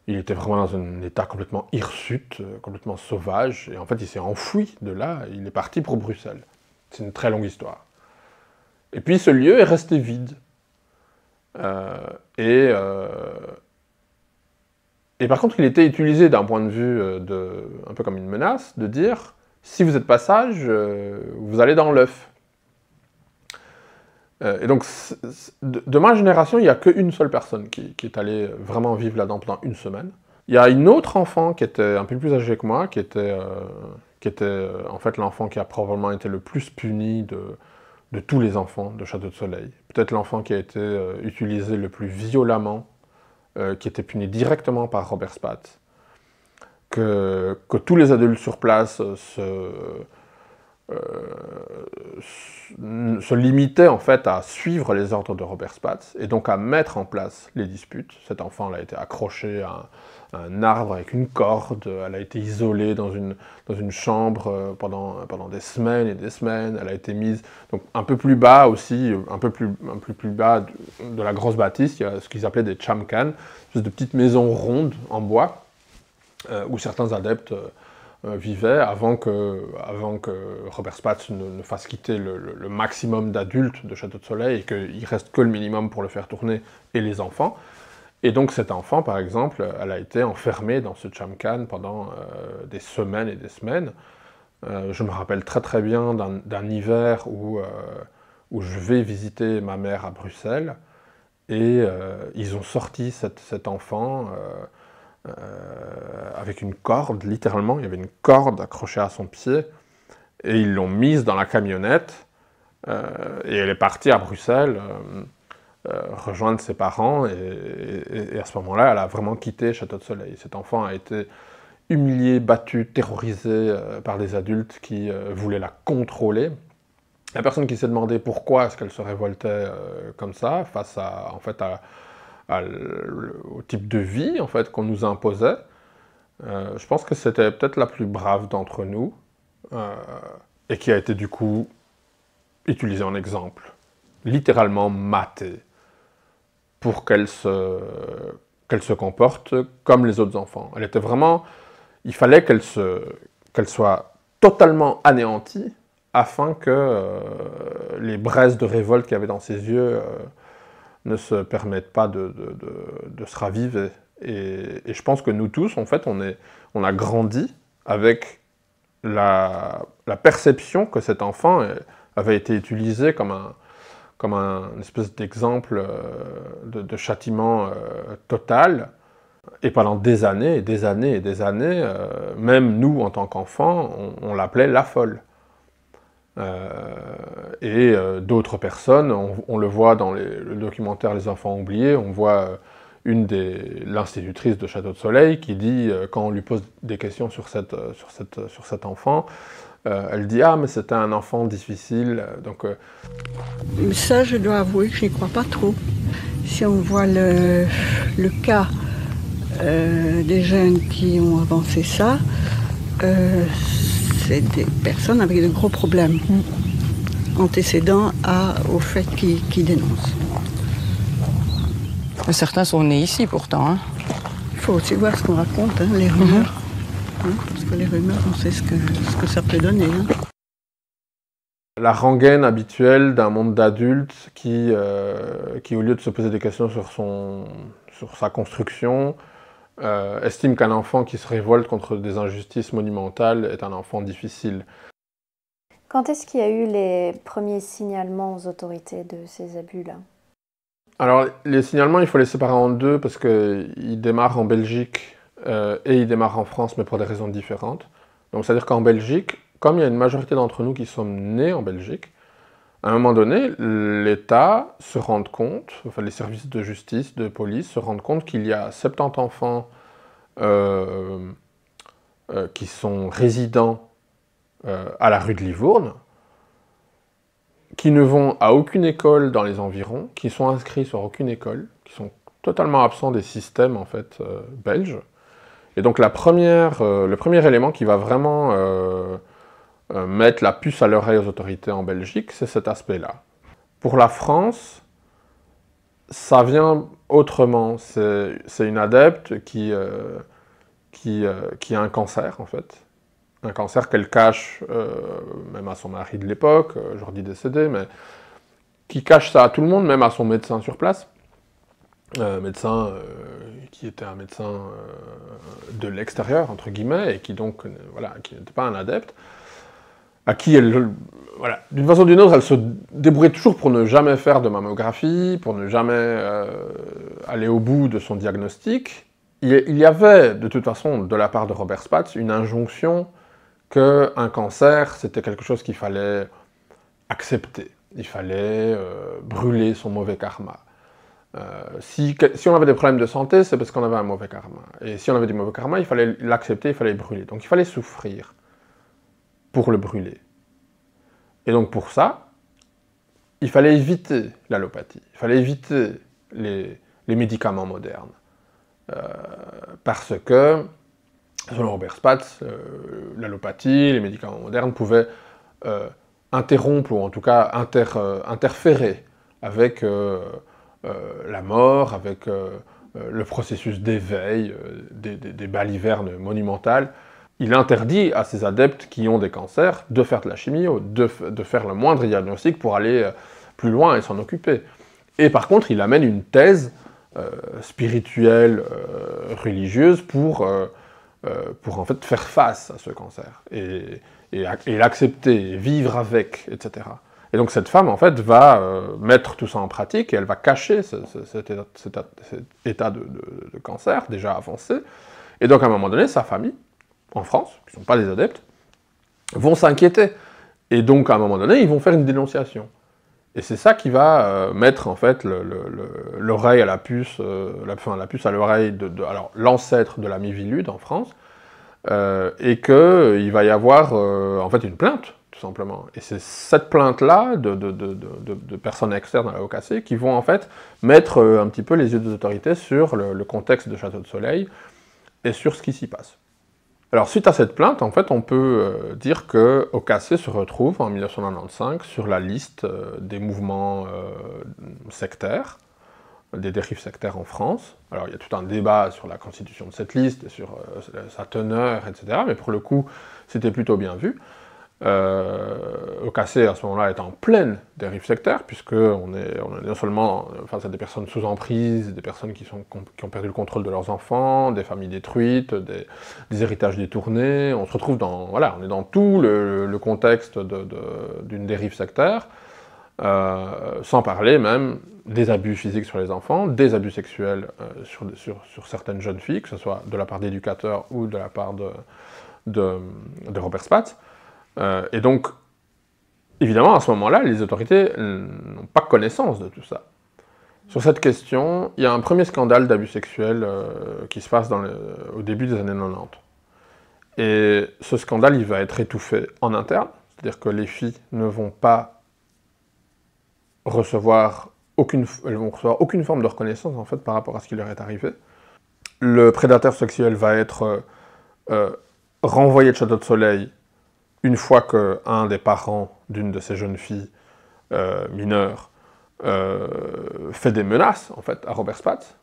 Il était vraiment dans un état complètement hirsute, complètement sauvage. Et en fait, il s'est enfoui de là. Il est parti pour Bruxelles. C'est une très longue histoire. Et puis, ce lieu est resté vide. Et par contre, il était utilisé d'un point de vue un peu comme une menace, de dire... Si vous êtes pas sage, vous allez dans l'œuf. Et donc, de ma génération, il n'y a qu'une seule personne qui est allée vraiment vivre là-dedans pendant une semaine. Il y a une autre enfant qui était un peu plus âgée que moi, qui était en fait l'enfant qui a probablement été le plus puni de tous les enfants de Château de Soleil. Peut-être l'enfant qui a été utilisé le plus violemment, qui était puni directement par Robert Spatz. Que tous les adultes sur place se limitaient en fait à suivre les ordres de Robert Spatz et donc à mettre en place les disputes. Cet enfant a été accroché à un arbre avec une corde, elle a été isolée dans une chambre pendant des semaines et des semaines, elle a été mise donc, un peu plus bas aussi, un peu plus bas de la grosse bâtisse, il y a ce qu'ils appelaient des chamkans, de petites maisons rondes en bois, où certains adeptes vivaient avant que Robert Spatz ne fasse quitter le maximum d'adultes de Château de Soleil et qu'il ne reste que le minimum pour le faire tourner et les enfants. Et donc cet enfant, par exemple, elle a été enfermée dans ce chamkan pendant des semaines et des semaines. Je me rappelle très très bien d'un hiver où je vais visiter ma mère à Bruxelles et ils ont sorti cet enfant avec une corde, littéralement, il y avait une corde accrochée à son pied, et ils l'ont mise dans la camionnette, et elle est partie à Bruxelles rejoindre ses parents, et à ce moment-là, elle a vraiment quitté Château de Soleil. Cet enfant a été humilié, battu, terrorisé par des adultes qui voulaient la contrôler. La personne qui s'est demandé pourquoi est-ce qu'elle se révoltait comme ça, face à, en fait, au type de vie en fait, qu'on nous imposait, je pense que c'était peut-être la plus brave d'entre nous, et qui a été du coup utilisée en exemple, littéralement matée, pour qu'elle se comporte comme les autres enfants. Elle était vraiment... Il fallait qu'elle soit totalement anéantie, afin que les braises de révolte qu'il y avait dans ses yeux ne se permettent pas de se raviver. Et je pense que nous tous, en fait, on a grandi avec la perception que cet enfant avait été utilisé comme un espèce d'exemple de châtiment total. Et pendant des années et des années et des années, même nous, en tant qu'enfants, on l'appelait la folle. D'autres personnes, on le voit dans le documentaire Les enfants oubliés, on voit l'institutrice de Château de Soleil qui dit, quand on lui pose des questions sur cet enfant, elle dit « Ah, mais c'était un enfant difficile. » Donc, ça, je dois avouer que je n'y crois pas trop. Si on voit le cas des jeunes qui ont avancé ça, c'est des personnes avec de gros problèmes antécédents au fait qu'ils dénoncent. Certains sont nés ici pourtant. Hein. Il faut aussi voir ce qu'on raconte, hein, les rumeurs. Parce que les rumeurs, on sait ce que ça peut donner. Hein. La rengaine habituelle d'un monde d'adultes qui, au lieu de se poser des questions sur sa construction, estime qu'un enfant qui se révolte contre des injustices monumentales est un enfant difficile. Quand est-ce qu'il y a eu les premiers signalements aux autorités de ces abus-là? Alors, les signalements, il faut les séparer en deux parce qu'ils démarrent en Belgique et ils démarrent en France, mais pour des raisons différentes. Donc, c'est-à-dire qu'en Belgique, comme il y a une majorité d'entre nous qui sommes nés en Belgique, à un moment donné, l'État se rend compte, enfin les services de justice, de police, se rendent compte qu'il y a 70 enfants qui sont résidents à la rue de Livourne, qui ne vont à aucune école dans les environs, qui sont inscrits sur aucune école, qui sont totalement absents des systèmes en fait belges. Et donc le premier élément qui va vraiment mettre la puce à l'oreille aux autorités en Belgique, c'est cet aspect-là. Pour la France, ça vient autrement. C'est une adepte qui a un cancer en fait. Un cancer qu'elle cache, même à son mari de l'époque, aujourd'hui décédé, mais qui cache ça à tout le monde, même à son médecin sur place. Médecin qui était un médecin de l'extérieur, entre guillemets, et qui donc, voilà, qui n'était pas un adepte, à qui elle, voilà, d'une façon ou d'une autre, elle se débrouillait toujours pour ne jamais faire de mammographie, pour ne jamais aller au bout de son diagnostic. Il y avait, de toute façon, de la part de Robert Spatz, une injonction qu'un cancer, c'était quelque chose qu'il fallait accepter. Il fallait brûler son mauvais karma. Si on avait des problèmes de santé, c'est parce qu'on avait un mauvais karma. Et si on avait du mauvais karma, il fallait l'accepter, il fallait le brûler. Donc il fallait souffrir pour le brûler. Et donc pour ça, il fallait éviter l'allopathie. Il fallait éviter les médicaments modernes. Parce que, selon Robert Spatz, l'allopathie, les médicaments modernes pouvaient interrompre, ou en tout cas interférer avec la mort, avec le processus d'éveil des balivernes monumentales. Il interdit à ces adeptes qui ont des cancers de faire de la chimio, de faire le moindre diagnostic pour aller plus loin et s'en occuper. Et par contre, il amène une thèse spirituelle, religieuse pour en fait faire face à ce cancer et l'accepter, vivre avec, etc. Et donc cette femme en fait va mettre tout ça en pratique et elle va cacher cet état de cancer déjà avancé. Et donc à un moment donné, sa famille, en France, qui ne sont pas des adeptes, vont s'inquiéter. Et donc à un moment donné, ils vont faire une dénonciation. Et c'est ça qui va mettre en fait l'oreille à la puce, la puce à l'oreille alors l'ancêtre de la Miviludes en France, et qu'il va y avoir en fait une plainte, tout simplement. Et c'est cette plainte-là de personnes externes à la OKC qui vont en fait mettre un petit peu les yeux des autorités sur le contexte de Château de Soleil et sur ce qui s'y passe. Alors, suite à cette plainte, en fait, on peut dire que OKC se retrouve en 1995 sur la liste des mouvements sectaires, des dérives sectaires en France. Alors, il y a tout un débat sur la constitution de cette liste, et sur sa teneur, etc. Mais pour le coup, c'était plutôt bien vu. OKC, à ce moment-là, est en pleine dérive sectaire, puisqu'on est non seulement face à des personnes sous emprise, des personnes qui ont perdu le contrôle de leurs enfants, des familles détruites, des héritages détournés. On se retrouve on est dans tout le contexte d'une dérive sectaire, sans parler même des abus physiques sur les enfants, des abus sexuels sur certaines jeunes filles, que ce soit de la part d'éducateurs ou de la part de Robert Spatz. Et donc, Évidemment, à ce moment-là, les autorités n'ont pas connaissance de tout ça. Sur cette question, il y a un premier scandale d'abus sexuels qui se passe au début des années 90. Et ce scandale, il va être étouffé en interne, c'est-à-dire que les filles ne vont pas recevoir aucune forme de reconnaissance en fait, par rapport à ce qui leur est arrivé. Le prédateur sexuel va être renvoyé de Château de Soleil une fois qu'un des parents d'une de ces jeunes filles mineures fait des menaces en fait, à Robert Spatz.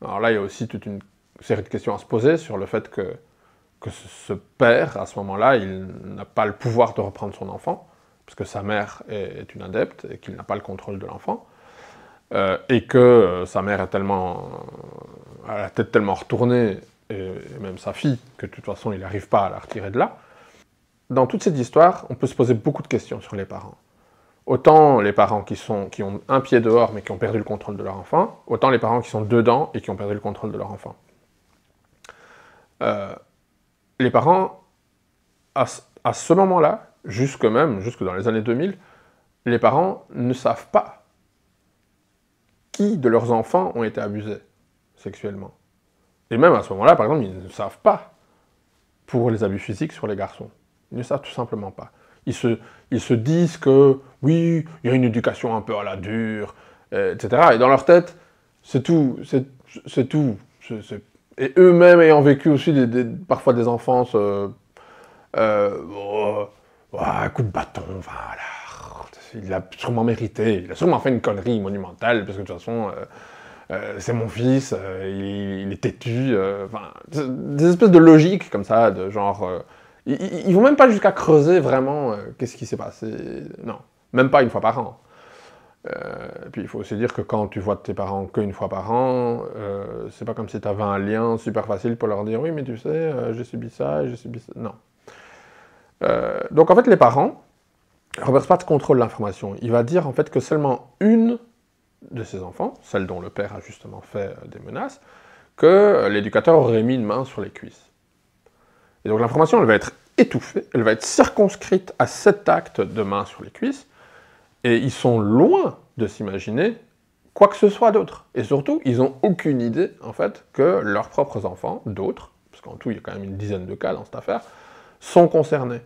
Alors là, il y a aussi toute une série de questions à se poser sur le fait que ce père, à ce moment-là, il n'a pas le pouvoir de reprendre son enfant, parce que sa mère est une adepte et qu'il n'a pas le contrôle de l'enfant, et que sa mère est a la tête tellement retournée, et même sa fille, que de toute façon, il n'arrive pas à la retirer de là. Dans toute cette histoire, on peut se poser beaucoup de questions sur les parents. Autant les parents qui ont un pied dehors, mais qui ont perdu le contrôle de leur enfant, autant les parents qui sont dedans et qui ont perdu le contrôle de leur enfant. Les parents, à ce moment-là, jusque dans les années 2000, les parents ne savent pas qui de leurs enfants ont été abusés sexuellement. Et même à ce moment-là, par exemple, ils ne savent pas pour les abus physiques sur les garçons. Ils ne savent tout simplement pas. Ils se disent que, oui, il y a une éducation un peu à la dure, etc. Et dans leur tête, c'est tout. Et eux-mêmes ayant vécu aussi parfois des enfances, un coup de bâton, voilà. Il a sûrement mérité, il a sûrement fait une connerie monumentale, parce que de toute façon, c'est mon fils, il est têtu, des espèces de logiques comme ça, de genre... ils vont même pas jusqu'à creuser vraiment qu'est-ce qui s'est passé, non, même pas une fois par an. Et puis il faut aussi dire que quand tu vois tes parents qu'une fois par an, c'est pas comme si tu avais un lien super facile pour leur dire « oui, mais tu sais, j'ai subi ça, j'ai subi ça », non. Donc en fait, les parents, Robert Spatz contrôle l'information. Il va dire en fait que seulement une de ses enfants, celle dont le père a justement fait des menaces, que l'éducateur aurait mis une main sur les cuisses. Et donc l'information, elle va être étouffée, elle va être circonscrite à cet acte de main sur les cuisses, et ils sont loin de s'imaginer quoi que ce soit d'autre. Et surtout, ils n'ont aucune idée, en fait, que leurs propres enfants, d'autres, parce qu'en tout, il y a quand même une dizaine de cas dans cette affaire, sont concernés.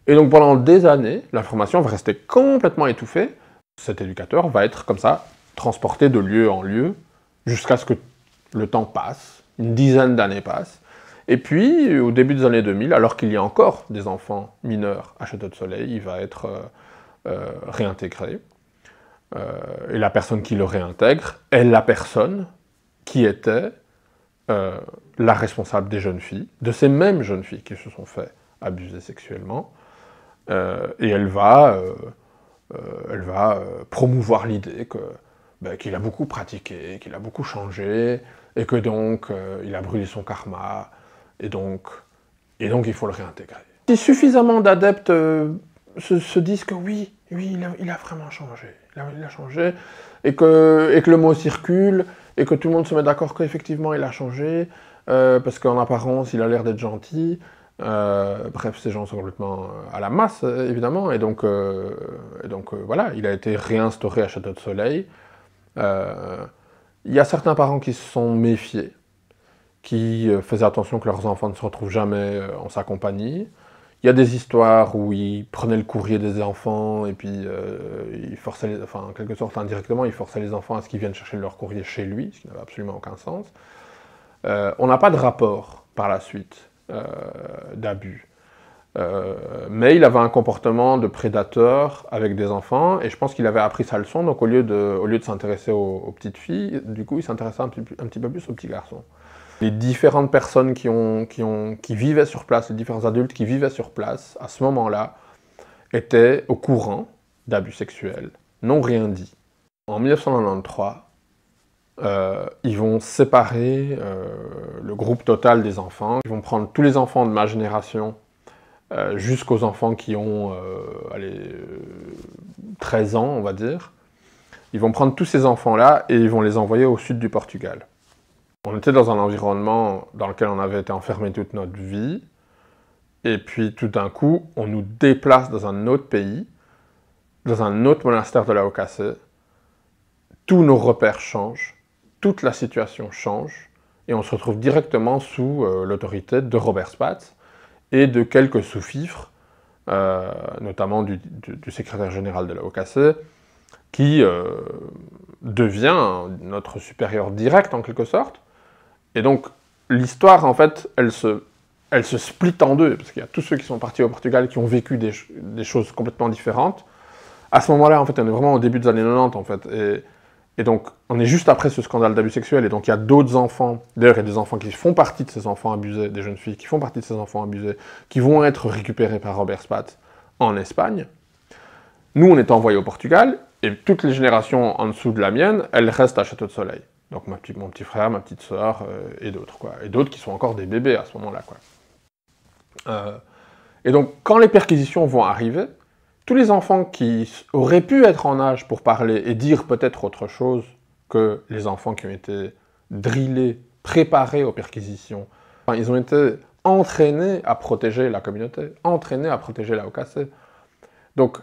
Et donc pendant des années, l'information va rester complètement étouffée. Cet éducateur va être comme ça, transporté de lieu en lieu, jusqu'à ce que le temps passe, une dizaine d'années passent. Et puis, au début des années 2000, alors qu'il y a encore des enfants mineurs à Château de Soleil, il va être réintégré. Et la personne qui le réintègre est la personne qui était la responsable des jeunes filles, de ces mêmes jeunes filles qui se sont fait abuser sexuellement. Et elle va promouvoir l'idée qu'il a beaucoup pratiqué, qu'il a beaucoup changé, et que donc il a brûlé son karma, et donc il faut le réintégrer. Si suffisamment d'adeptes se disent que oui, il a vraiment changé, il a changé, et que le mot circule, et que tout le monde se met d'accord qu'effectivement il a changé, parce qu'en apparence il a l'air d'être gentil. Bref, ces gens sont complètement à la masse, évidemment, et donc voilà, il a été réinstauré à Château de Soleil. Il y a certains parents qui se sont méfiés, qui faisaient attention que leurs enfants ne se retrouvent jamais en sa compagnie. Il y a des histoires où il prenait le courrier des enfants, et puis il forçait, en quelque sorte indirectement, il forçait les enfants à ce qu'ils viennent chercher leur courrier chez lui, ce qui n'avait absolument aucun sens. On n'a pas de rapport par la suite d'abus. Mais il avait un comportement de prédateur avec des enfants, et je pense qu'il avait appris sa leçon, donc au lieu de s'intéresser aux petites filles, du coup il s'intéressait un petit peu plus aux petits garçons. Les différentes personnes qui vivaient sur place, les différents adultes qui vivaient sur place, à ce moment-là, étaient au courant d'abus sexuels, n'ont rien dit. En 1993, ils vont séparer le groupe total des enfants. Ils vont prendre tous les enfants de ma génération jusqu'aux enfants qui ont 13 ans, on va dire. Ils vont prendre tous ces enfants-là et ils vont les envoyer au sud du Portugal. On était dans un environnement dans lequel on avait été enfermé toute notre vie. Et puis tout d'un coup, on nous déplace dans un autre pays dans un autre monastère de la OKC, tous nos repères changent, toute la situation change, et on se retrouve directement sous l'autorité de Robert Spatz et de quelques sous-fifres, notamment du secrétaire général de la OKC, qui devient notre supérieur direct en quelque sorte. Et donc l'histoire, en fait, elle se split en deux, parce qu'il y a tous ceux qui sont partis au Portugal qui ont vécu des choses complètement différentes. À ce moment-là, en fait, on est vraiment au début des années 90, en fait, et donc on est juste après ce scandale d'abus sexuels, et donc il y a d'autres enfants, d'ailleurs il y a des enfants qui font partie de ces enfants abusés, des jeunes filles qui font partie de ces enfants abusés, qui vont être récupérés par Robert Spatz en Espagne. Nous, on est envoyés au Portugal, et toutes les générations en dessous de la mienne, elles restent à Château de Soleil. Donc mon petit frère, ma petite sœur, et d'autres, quoi. Et d'autres qui sont encore des bébés à ce moment-là, quoi. Et donc, quand les perquisitions vont arriver, tous les enfants qui auraient pu être en âge pour parler et dire peut-être autre chose que les enfants qui ont été drillés, préparés aux perquisitions, enfin, ils ont été entraînés à protéger la communauté, entraînés à protéger la OKC. Donc,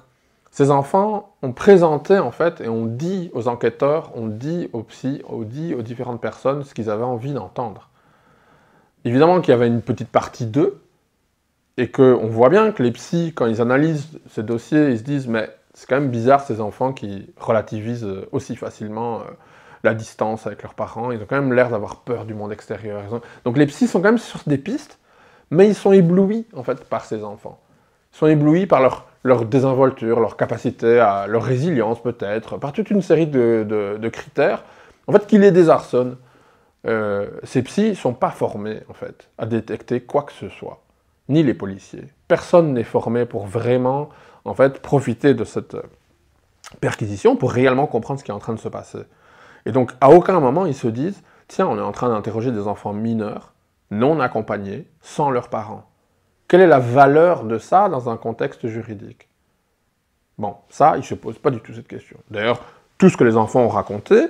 ces enfants ont présenté, en fait, et on dit aux enquêteurs, on dit aux psys, on dit aux différentes personnes ce qu'ils avaient envie d'entendre. Évidemment qu'il y avait une petite partie d'eux, et qu'on voit bien que les psys, quand ils analysent ces dossiers, ils se disent « mais c'est quand même bizarre ces enfants qui relativisent aussi facilement la distance avec leurs parents, ils ont quand même l'air d'avoir peur du monde extérieur. » Donc les psys sont quand même sur des pistes, mais ils sont éblouis, en fait, par ces enfants. Ils sont éblouis par leur désinvolture, leur capacité, leur résilience peut-être, par toute une série de critères, en fait, qui les désarçonnent. Ces psys ne sont pas formés, en fait, à détecter quoi que ce soit, ni les policiers. Personne n'est formé pour vraiment, en fait, profiter de cette perquisition pour réellement comprendre ce qui est en train de se passer. Et donc, à aucun moment, ils se disent « tiens, on est en train d'interroger des enfants mineurs, non accompagnés, sans leurs parents. Quelle est la valeur de ça dans un contexte juridique ?» Bon, ça, ils ne se posent pas du tout cette question. D'ailleurs, tout ce que les enfants ont raconté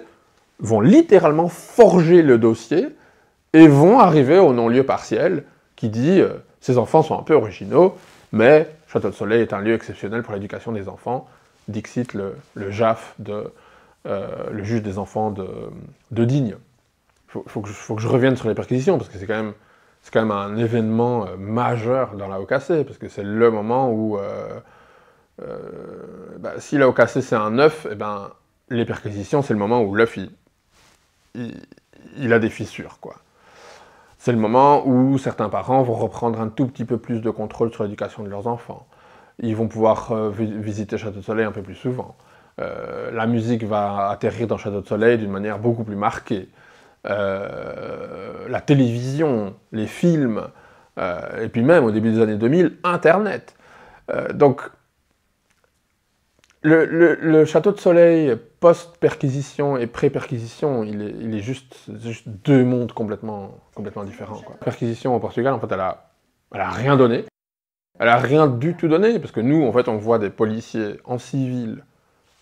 vont littéralement forger le dossier et vont arriver au non-lieu partiel qui dit ces enfants sont un peu originaux, mais Château de Soleil est un lieu exceptionnel pour l'éducation des enfants, dixit le JAF, le juge des enfants de Digne. Faut que je revienne sur les perquisitions, parce que c'est quand même un événement majeur dans la OKC, parce que c'est le moment où, si la OKC c'est un œuf, eh ben, les perquisitions c'est le moment où l'œuf il a des fissures, quoi. C'est le moment où certains parents vont reprendre un tout petit peu plus de contrôle sur l'éducation de leurs enfants. Ils vont pouvoir visiter Château de Soleil un peu plus souvent. La musique va atterrir dans Château de Soleil d'une manière beaucoup plus marquée. La télévision, les films, et puis même au début des années 2000, Internet. Donc, le Château de Soleil, post-perquisition et pré-perquisition, il est juste deux mondes complètement différents, quoi. La perquisition au Portugal, en fait, elle a rien donné. Elle a rien du tout donné, parce que nous, en fait, on voit des policiers en civil.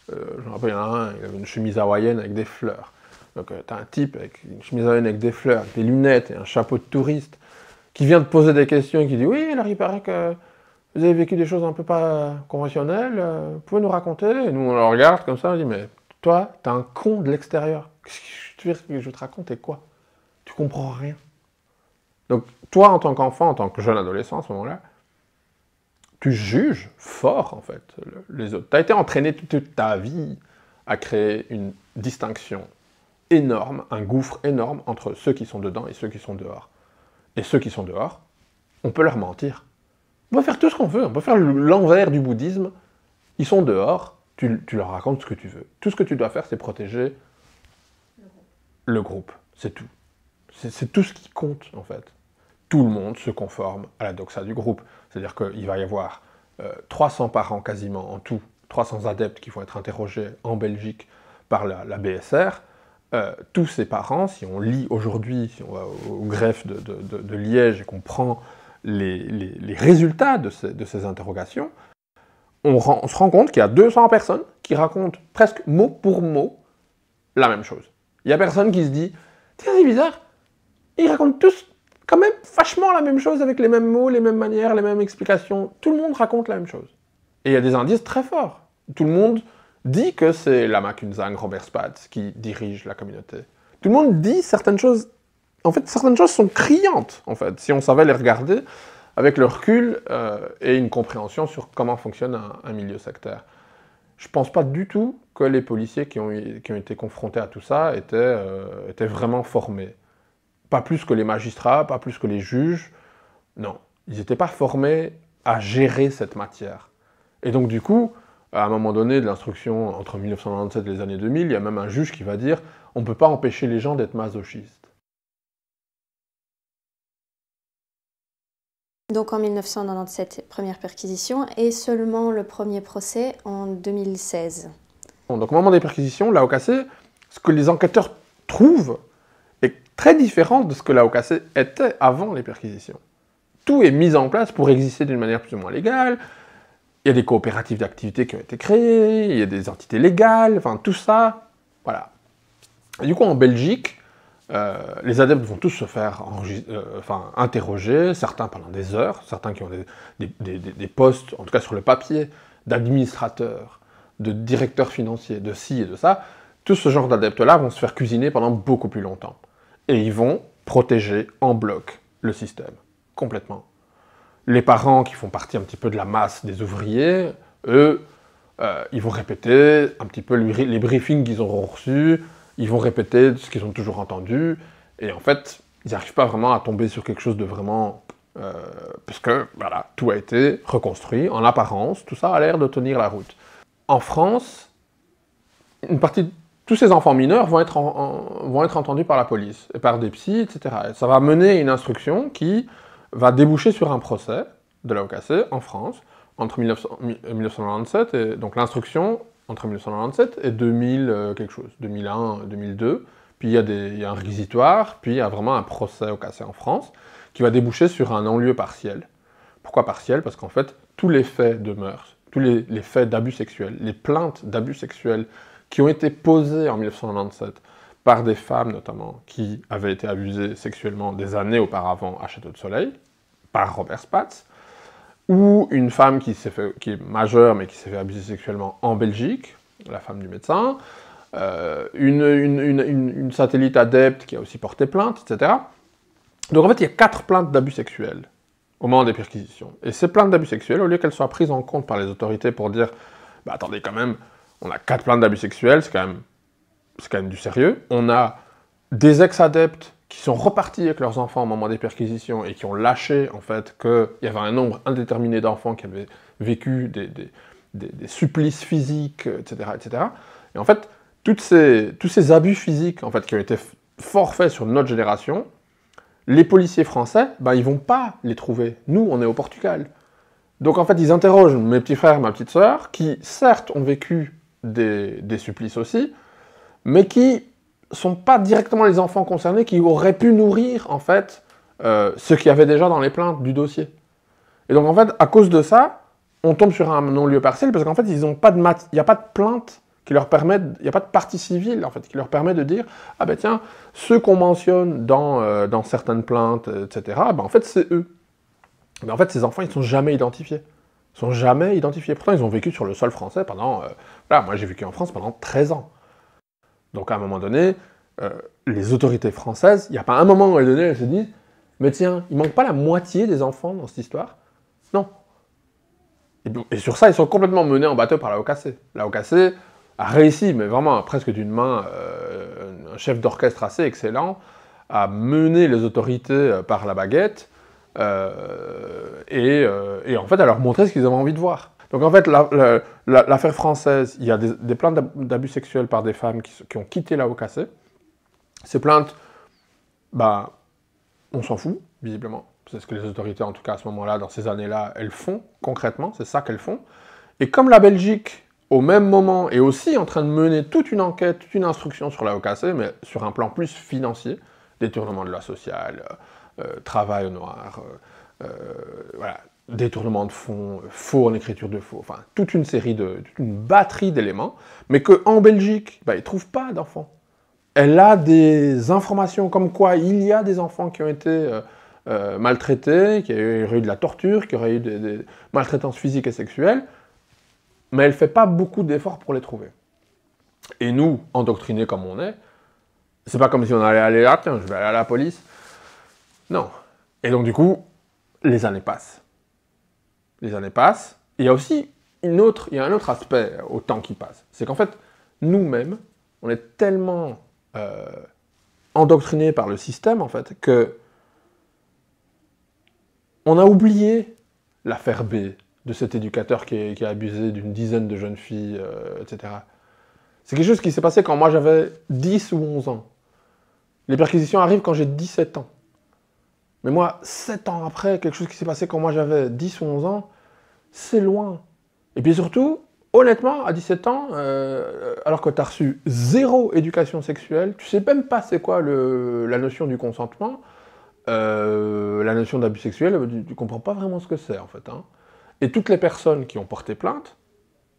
Je me rappelle, il y en a un, il avait une chemise hawaïenne avec des fleurs. Donc, t'as un type avec une chemise hawaïenne avec des fleurs, des lunettes et un chapeau de touriste, qui vient te poser des questions et qui dit « oui, alors il paraît que vous avez vécu des choses un peu pas conventionnelles, vous pouvez nous raconter ?» Et nous, on le regarde comme ça, on dit « mais toi, t'es un con de l'extérieur. Qu'est-ce que tu veux que je te raconte et quoi? Tu comprends rien. » Donc, toi, en tant qu'enfant, en tant que jeune adolescent à ce moment-là, tu juges fort, en fait, les autres. Tu as été entraîné toute ta vie à créer une distinction énorme, un gouffre énorme entre ceux qui sont dedans et ceux qui sont dehors. Et ceux qui sont dehors, on peut leur mentir. On peut faire tout ce qu'on veut, on peut faire l'envers du bouddhisme. Ils sont dehors, tu leur racontes ce que tu veux. Tout ce que tu dois faire, c'est protéger le groupe. C'est tout. C'est tout ce qui compte, en fait. Tout le monde se conforme à la doxa du groupe. C'est-à-dire qu'il va y avoir 300 parents quasiment en tout, 300 adeptes qui vont être interrogés en Belgique par la BSR. Tous ces parents, si on lit aujourd'hui, si on va au greffe de Liège et qu'on prend les résultats de ces interrogations, on se rend compte qu'il y a 200 personnes qui racontent presque mot pour mot la même chose. Il n'y a personne qui se dit « tiens, c'est bizarre, ils racontent tous quand même vachement la même chose avec les mêmes mots, les mêmes manières, les mêmes explications. Tout le monde raconte la même chose. » Et il y a des indices très forts. Tout le monde dit que c'est Lama Kunzang, Robert Spatz qui dirige la communauté. Tout le monde dit certaines choses. En fait, certaines choses sont criantes, en fait, si on savait les regarder avec le recul et une compréhension sur comment fonctionne un milieu sectaire. Je ne pense pas du tout que les policiers qui ont été confrontés à tout ça étaient vraiment formés. Pas plus que les magistrats, pas plus que les juges. Non, ils n'étaient pas formés à gérer cette matière. Et donc du coup, à un moment donné de l'instruction entre 1997 et les années 2000, il y a même un juge qui va dire « on ne peut pas empêcher les gens d'être masochistes ». Donc en 1997, première perquisition, et seulement le premier procès en 2016. Donc au moment des perquisitions, l'AOKC, ce que les enquêteurs trouvent est très différent de ce que l'AOKC était avant les perquisitions. Tout est mis en place pour exister d'une manière plus ou moins légale. Il y a des coopératives d'activités qui ont été créées, il y a des entités légales, enfin tout ça, voilà. Et du coup, en Belgique, les adeptes vont tous se faire interroger, certains pendant des heures, certains qui ont des postes, en tout cas sur le papier, d'administrateurs, de directeurs financiers, de ci et de ça. Tout ce genre d'adeptes-là vont se faire cuisiner pendant beaucoup plus longtemps. Et ils vont protéger en bloc le système, complètement. Les parents qui font partie un petit peu de la masse des ouvriers, eux, ils vont répéter un petit peu les briefings qu'ils auront reçus, ils vont répéter ce qu'ils ont toujours entendu, et en fait, ils n'arrivent pas vraiment à tomber sur quelque chose de vraiment... puisque, voilà, tout a été reconstruit, en apparence, tout ça a l'air de tenir la route. En France, une partie de tous ces enfants mineurs vont être entendus par la police, et par des psys, etc. Et ça va mener une instruction qui va déboucher sur un procès de l'AOKC en France, entre 1997, et donc l'instruction entre 1997 et 2000 quelque chose, 2001, 2002, puis il y a un réquisitoire, puis il y a vraiment un procès AOKC en France, qui va déboucher sur un non-lieu partiel. Pourquoi partiel? Parce qu'en fait, tous les faits de mœurs, tous les faits d'abus sexuels, les plaintes d'abus sexuels qui ont été posées en 1997 par des femmes notamment, qui avaient été abusées sexuellement des années auparavant à Château de Soleil, par Robert Spatz, ou une femme qui est majeure mais qui s'est fait abuser sexuellement en Belgique, la femme du médecin, une satellite adepte qui a aussi porté plainte, etc. Donc en fait, il y a 4 plaintes d'abus sexuels au moment des perquisitions. Et ces plaintes d'abus sexuels, au lieu qu'elles soient prises en compte par les autorités pour dire « bah attendez quand même, on a 4 plaintes d'abus sexuels, c'est quand même du sérieux. On a des ex-adeptes qui sont repartis avec leurs enfants au moment des perquisitions et qui ont lâché, en fait, qu'il y avait un nombre indéterminé d'enfants qui avaient vécu des supplices physiques, etc., etc. Et en fait, tous ces abus physiques, en fait, qui ont été fort faits sur notre génération, les policiers français, ben, ils vont pas les trouver. Nous, on est au Portugal. Donc, en fait, ils interrogent mes petits frères, ma petite sœur, qui, certes, ont vécu des supplices aussi, mais qui sont pas directement les enfants concernés, qui auraient pu nourrir, en fait, ce qu'il y avait déjà dans les plaintes du dossier. Et donc, en fait, à cause de ça, on tombe sur un non-lieu partiel, parce qu'en fait, il n'y a pas de plainte qui leur permet, il n'y a pas de partie civile, en fait, qui leur permet de dire « Ah ben tiens, ceux qu'on mentionne dans certaines plaintes, etc., ben en fait, c'est eux. » Mais en fait, ces enfants, ils ne sont jamais identifiés. Ils sont jamais identifiés. Pourtant, ils ont vécu sur le sol français pendant... voilà, moi, j'ai vécu en France pendant 13 ans. Donc, à un moment donné, les autorités françaises, il n'y a pas un moment où elles se disent « Mais tiens, il ne manque pas la moitié des enfants dans cette histoire ?» Non. Et sur ça, ils sont complètement menés en bateau par la OKC. La OKC a réussi, mais vraiment presque d'une main, un chef d'orchestre assez excellent, à mener les autorités par la baguette, et en fait à leur montrer ce qu'ils avaient envie de voir. Donc en fait, l'affaire française, il y a des plaintes d'abus sexuels par des femmes qui ont quitté la OKC. Ces plaintes, ben, on s'en fout, visiblement. C'est ce que les autorités, en tout cas à ce moment-là, dans ces années-là, elles font, concrètement, c'est ça qu'elles font. Et comme la Belgique, au même moment, est aussi en train de mener toute une enquête, toute une instruction sur la OKC, mais sur un plan plus financier, détournement de la sociale, travail au noir, voilà, détournement de fonds, faux en écriture de faux, enfin, toute une batterie d'éléments, mais qu'en Belgique, bah, ils ne trouvent pas d'enfants. Elle a des informations comme quoi il y a des enfants qui ont été maltraités, qu'il y aurait eu de la torture, qu'il y aurait eu des maltraitances physiques et sexuelles. mais elle ne fait pas beaucoup d'efforts pour les trouver. Et nous, endoctrinés comme on est, c'est pas comme si on allait aller là, tiens, je vais aller à la police. Non. Et donc du coup, les années passent. Les années passent. Et il y a aussi un autre aspect au temps qui passe. C'est qu'en fait, nous-mêmes, on est tellement endoctrinés par le système, en fait, que on a oublié l'affaire B de cet éducateur qui a abusé d'une dizaine de jeunes filles, etc. C'est quelque chose qui s'est passé quand moi j'avais 10 ou 11 ans. Les perquisitions arrivent quand j'ai 17 ans. Mais moi, 7 ans après, quelque chose qui s'est passé quand moi j'avais 10 ou 11 ans, c'est loin. Et puis surtout, honnêtement, à 17 ans, alors que tu as reçu 0 éducation sexuelle, tu sais même pas c'est quoi la notion du consentement, la notion d'abus sexuel, tu comprends pas vraiment ce que c'est en fait. Hein. Et toutes les personnes qui ont porté plainte,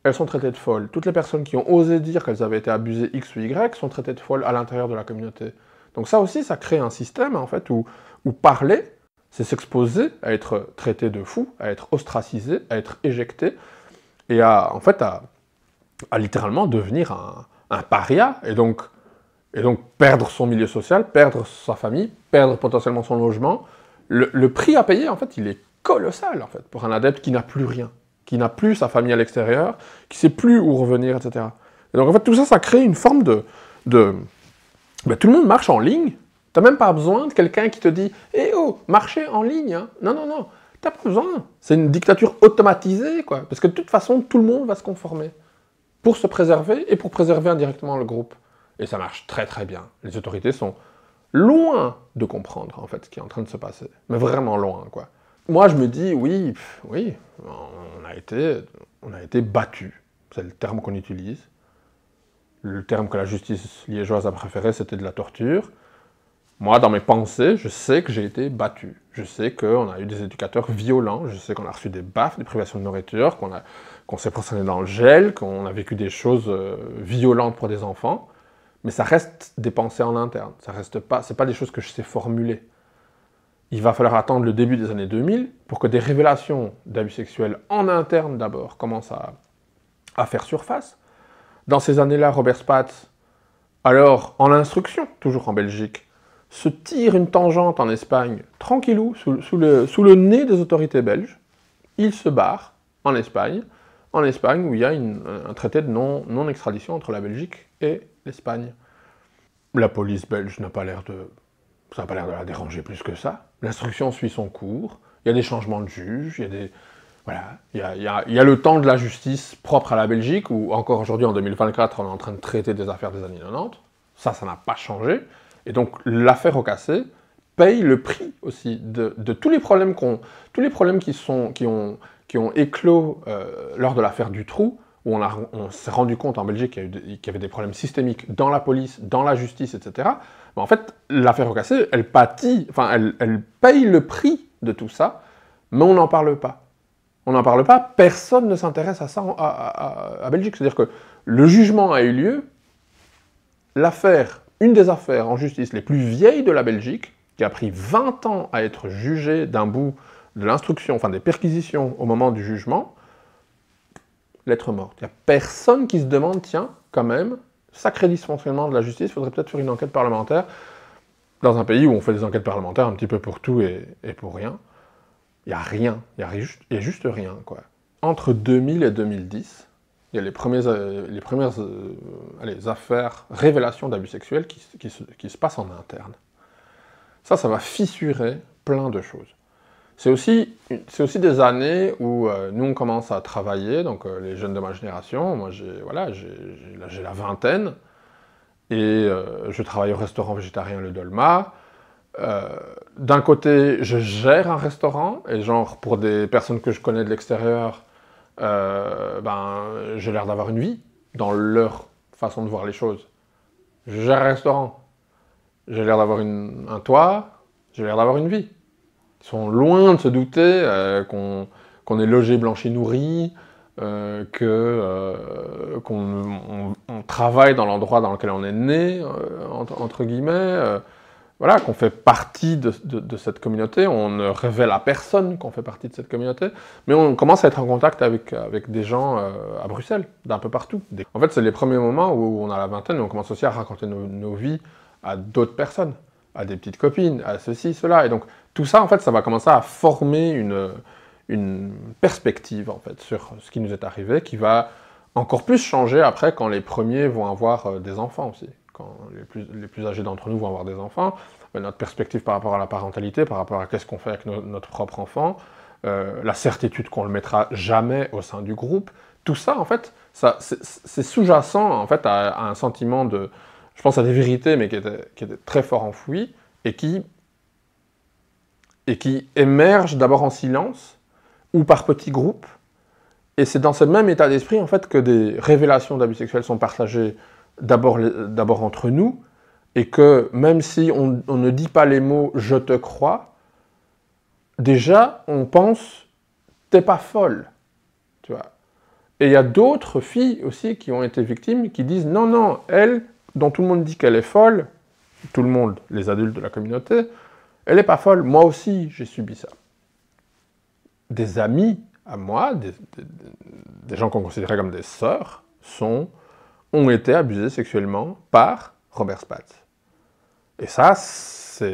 elles sont traitées de folles. Toutes les personnes qui ont osé dire qu'elles avaient été abusées X ou Y sont traitées de folles à l'intérieur de la communauté. Donc ça aussi, ça crée un système en fait où parler, c'est s'exposer à être traité de fou, à être ostracisé, à être éjecté, et à littéralement devenir un paria, et donc perdre son milieu social, perdre sa famille, perdre potentiellement son logement. Le prix à payer, en fait, il est colossal, en fait, pour un adepte qui n'a plus rien, qui n'a plus sa famille à l'extérieur, qui ne sait plus où revenir, etc. Et donc, en fait, tout ça, ça crée une forme de tout le monde marche en ligne. Tu n'as même pas besoin de quelqu'un qui te dit « Eh oh, marchez en ligne hein. !» Non, non, non, tu n'as pas besoin. C'est une dictature automatisée, quoi. Parce que de toute façon, tout le monde va se conformer. Pour se préserver et pour préserver indirectement le groupe. Et ça marche très très bien. Les autorités sont loin de comprendre, en fait, ce qui est en train de se passer. Mais vraiment loin, quoi. Moi, je me dis, oui, on a été battus. C'est le terme qu'on utilise. Le terme que la justice liégeoise a préféré, c'était de la torture. Moi, dans mes pensées, je sais que j'ai été battu. Je sais qu'on a eu des éducateurs violents, je sais qu'on a reçu des baffes, des privations de nourriture, qu'on s'est procédé dans le gel, qu'on a vécu des choses violentes pour des enfants. Mais ça reste des pensées en interne. Ça reste pas, c'est pas des choses que je sais formuler. Il va falloir attendre le début des années 2000 pour que des révélations d'abus sexuels en interne d'abord commencent à faire surface. Dans ces années-là, Robert Spatz, alors en instruction, toujours en Belgique, se tire une tangente en Espagne, tranquillou, sous le nez des autorités belges. Il se barre en Espagne où il y a un traité de non-extradition entre la Belgique et l'Espagne. La police belge n'a pas l'air de la déranger plus que ça. L'instruction suit son cours, il y a des changements de juges, il y a le temps de la justice propre à la Belgique, où encore aujourd'hui, en 2024, on est en train de traiter des affaires des années 90. Ça n'a pas changé. Et donc, l'affaire Ocassé paye le prix aussi de tous les problèmes qui ont éclos lors de l'affaire Dutroux, où on s'est rendu compte en Belgique qu'il y avait des problèmes systémiques dans la police, dans la justice, etc. Mais en fait, l'affaire Ocassé, elle paye le prix de tout ça, mais on n'en parle pas. On n'en parle pas, personne ne s'intéresse à ça à Belgique. C'est-à-dire que le jugement a eu lieu, une des affaires en justice les plus vieilles de la Belgique, qui a pris 20 ans à être jugée d'un bout de l'instruction, enfin des perquisitions au moment du jugement, lettre morte. Il n'y a personne qui se demande, tiens, quand même, sacré dysfonctionnement de la justice, il faudrait peut-être faire une enquête parlementaire, dans un pays où on fait des enquêtes parlementaires un petit peu pour tout et pour rien. Il n'y a rien, il y a juste rien, quoi. Entre 2000 et 2010, il y a les premières affaires, révélations d'abus sexuels qui se passent en interne. Ça va fissurer plein de choses. C'est aussi des années où nous, on commence à travailler, donc les jeunes de ma génération, moi j'ai la vingtaine, et je travaille au restaurant végétarien Le Dolma. D'un côté, je gère un restaurant, et genre, pour des personnes que je connais de l'extérieur, j'ai l'air d'avoir une vie dans leur façon de voir les choses. Je gère un restaurant. J'ai l'air d'avoir un toit, j'ai l'air d'avoir une vie. Ils sont loin de se douter qu'on est logé, blanchi, nourri, qu'on travaille dans l'endroit dans lequel on est né, entre guillemets. voilà, qu'on fait partie de cette communauté, on ne révèle à personne qu'on fait partie de cette communauté, mais on commence à être en contact avec des gens à Bruxelles, d'un peu partout. En fait, c'est les premiers moments où on a la vingtaine, et on commence aussi à raconter nos vies à d'autres personnes, à des petites copines, à ceci, cela. Et donc, tout ça, en fait, ça va commencer à former une perspective, en fait, sur ce qui nous est arrivé, qui va encore plus changer après quand les premiers vont avoir des enfants aussi. Quand les plus âgés d'entre nous vont avoir des enfants, notre perspective par rapport à la parentalité, par rapport à qu'est-ce qu'on fait avec notre propre enfant, la certitude qu'on ne le mettra jamais au sein du groupe, tout ça, en fait, c'est sous-jacent en fait, à un sentiment de... Je pense à des vérités, mais qui étaient très fort enfouies, et qui émergent d'abord en silence, ou par petits groupes, et c'est dans ce même état d'esprit, en fait, que des révélations d'abus sexuels sont partagées d'abord entre nous, et que même si on ne dit pas les mots « je te crois », déjà, on pense « t'es pas folle », tu vois. Et il y a d'autres filles aussi qui ont été victimes, qui disent « non, non, elle, dont tout le monde dit qu'elle est folle, tout le monde, les adultes de la communauté, elle n'est pas folle, moi aussi j'ai subi ça ». Des amis à moi, des gens qu'on considérait comme des sœurs, ont été abusés sexuellement par Robert Spatz. Et ça, c'est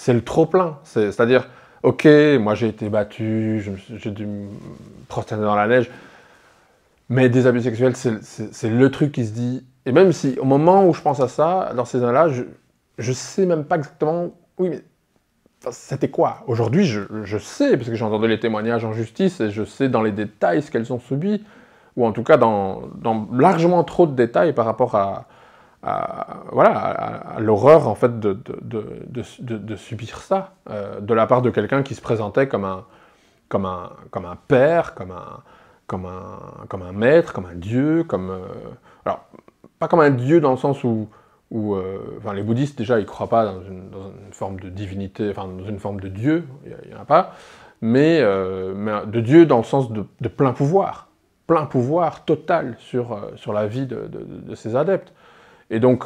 le trop-plein. C'est-à-dire, ok, moi j'ai été battu, j'ai dû me prosterner dans la neige, mais des abus sexuels, c'est le truc qui se dit... Et même si, au moment où je pense à ça, dans ces années-là, je sais même pas exactement... Oui, mais c'était quoi? Aujourd'hui, je sais, parce que j'ai entendu les témoignages en justice, et je sais dans les détails ce qu'elles ont subi, ou en tout cas dans largement trop de détails par rapport à l'horreur en fait de subir ça, de la part de quelqu'un qui se présentait comme un père, comme un maître, comme un dieu, alors pas comme un dieu dans le sens où les bouddhistes déjà ils croient pas dans une forme de divinité, enfin dans une forme de dieu, il y en a pas, mais de dieu dans le sens de plein pouvoir total sur la vie de ses adeptes. Et donc,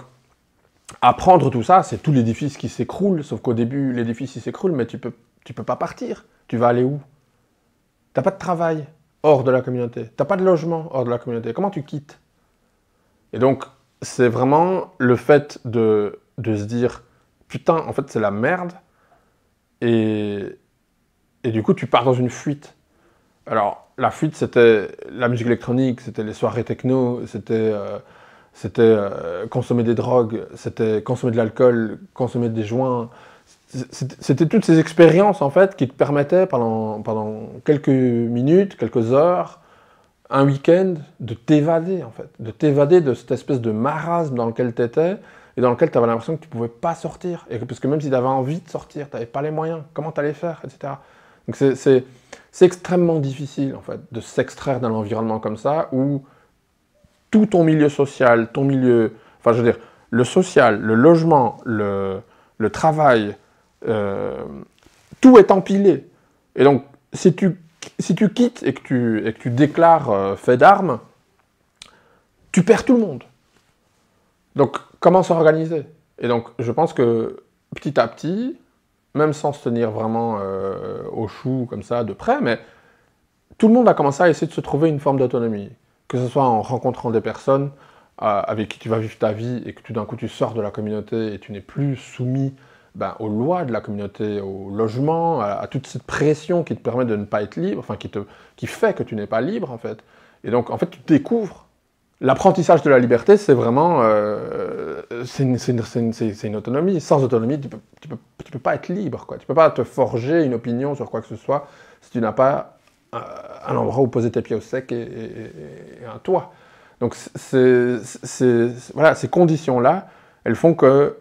apprendre tout ça, c'est tout l'édifice qui s'écroule, sauf qu'au début, l'édifice il s'écroule, mais tu peux pas partir. Tu vas aller où? T'as pas de travail hors de la communauté, t'as pas de logement hors de la communauté, comment tu quittes? Et donc, c'est vraiment le fait de se dire, putain, en fait c'est la merde, et du coup tu pars dans une fuite. Alors, la fuite, c'était la musique électronique, c'était les soirées techno, c'était consommer des drogues, c'était consommer de l'alcool, consommer des joints. C'était toutes ces expériences, en fait, qui te permettaient, pendant quelques minutes, quelques heures, un week-end, de t'évader, en fait. De t'évader de cette espèce de marasme dans lequel tu étais, et dans lequel tu avais l'impression que tu ne pouvais pas sortir. Parce que même si tu avais envie de sortir, tu n'avais pas les moyens. Comment tu allais faire, etc. Donc c'est extrêmement difficile, en fait, de s'extraire d'un environnement comme ça, où tout ton milieu social, enfin, je veux dire, le social, le logement, le travail, tout est empilé. Et donc, si tu quittes et que tu déclares fait d'armes, tu perds tout le monde. Donc, comment s'organiser? Et donc, je pense que, petit à petit, même sans se tenir vraiment au chou, comme ça, de près, mais tout le monde a commencé à essayer de se trouver une forme d'autonomie. Que ce soit en rencontrant des personnes avec qui tu vas vivre ta vie et que tout d'un coup tu sors de la communauté et tu n'es plus soumis aux lois de la communauté, au logement, à toute cette pression qui te permet de ne pas être libre, enfin qui fait que tu n'es pas libre en fait. Et donc en fait tu découvres. L'apprentissage de la liberté, c'est vraiment c'est une autonomie. Sans autonomie, tu peux pas être libre, quoi. Tu peux pas te forger une opinion sur quoi que ce soit si tu n'as pas un endroit où poser tes pieds au sec et un toit. Donc voilà, ces conditions-là, elles font que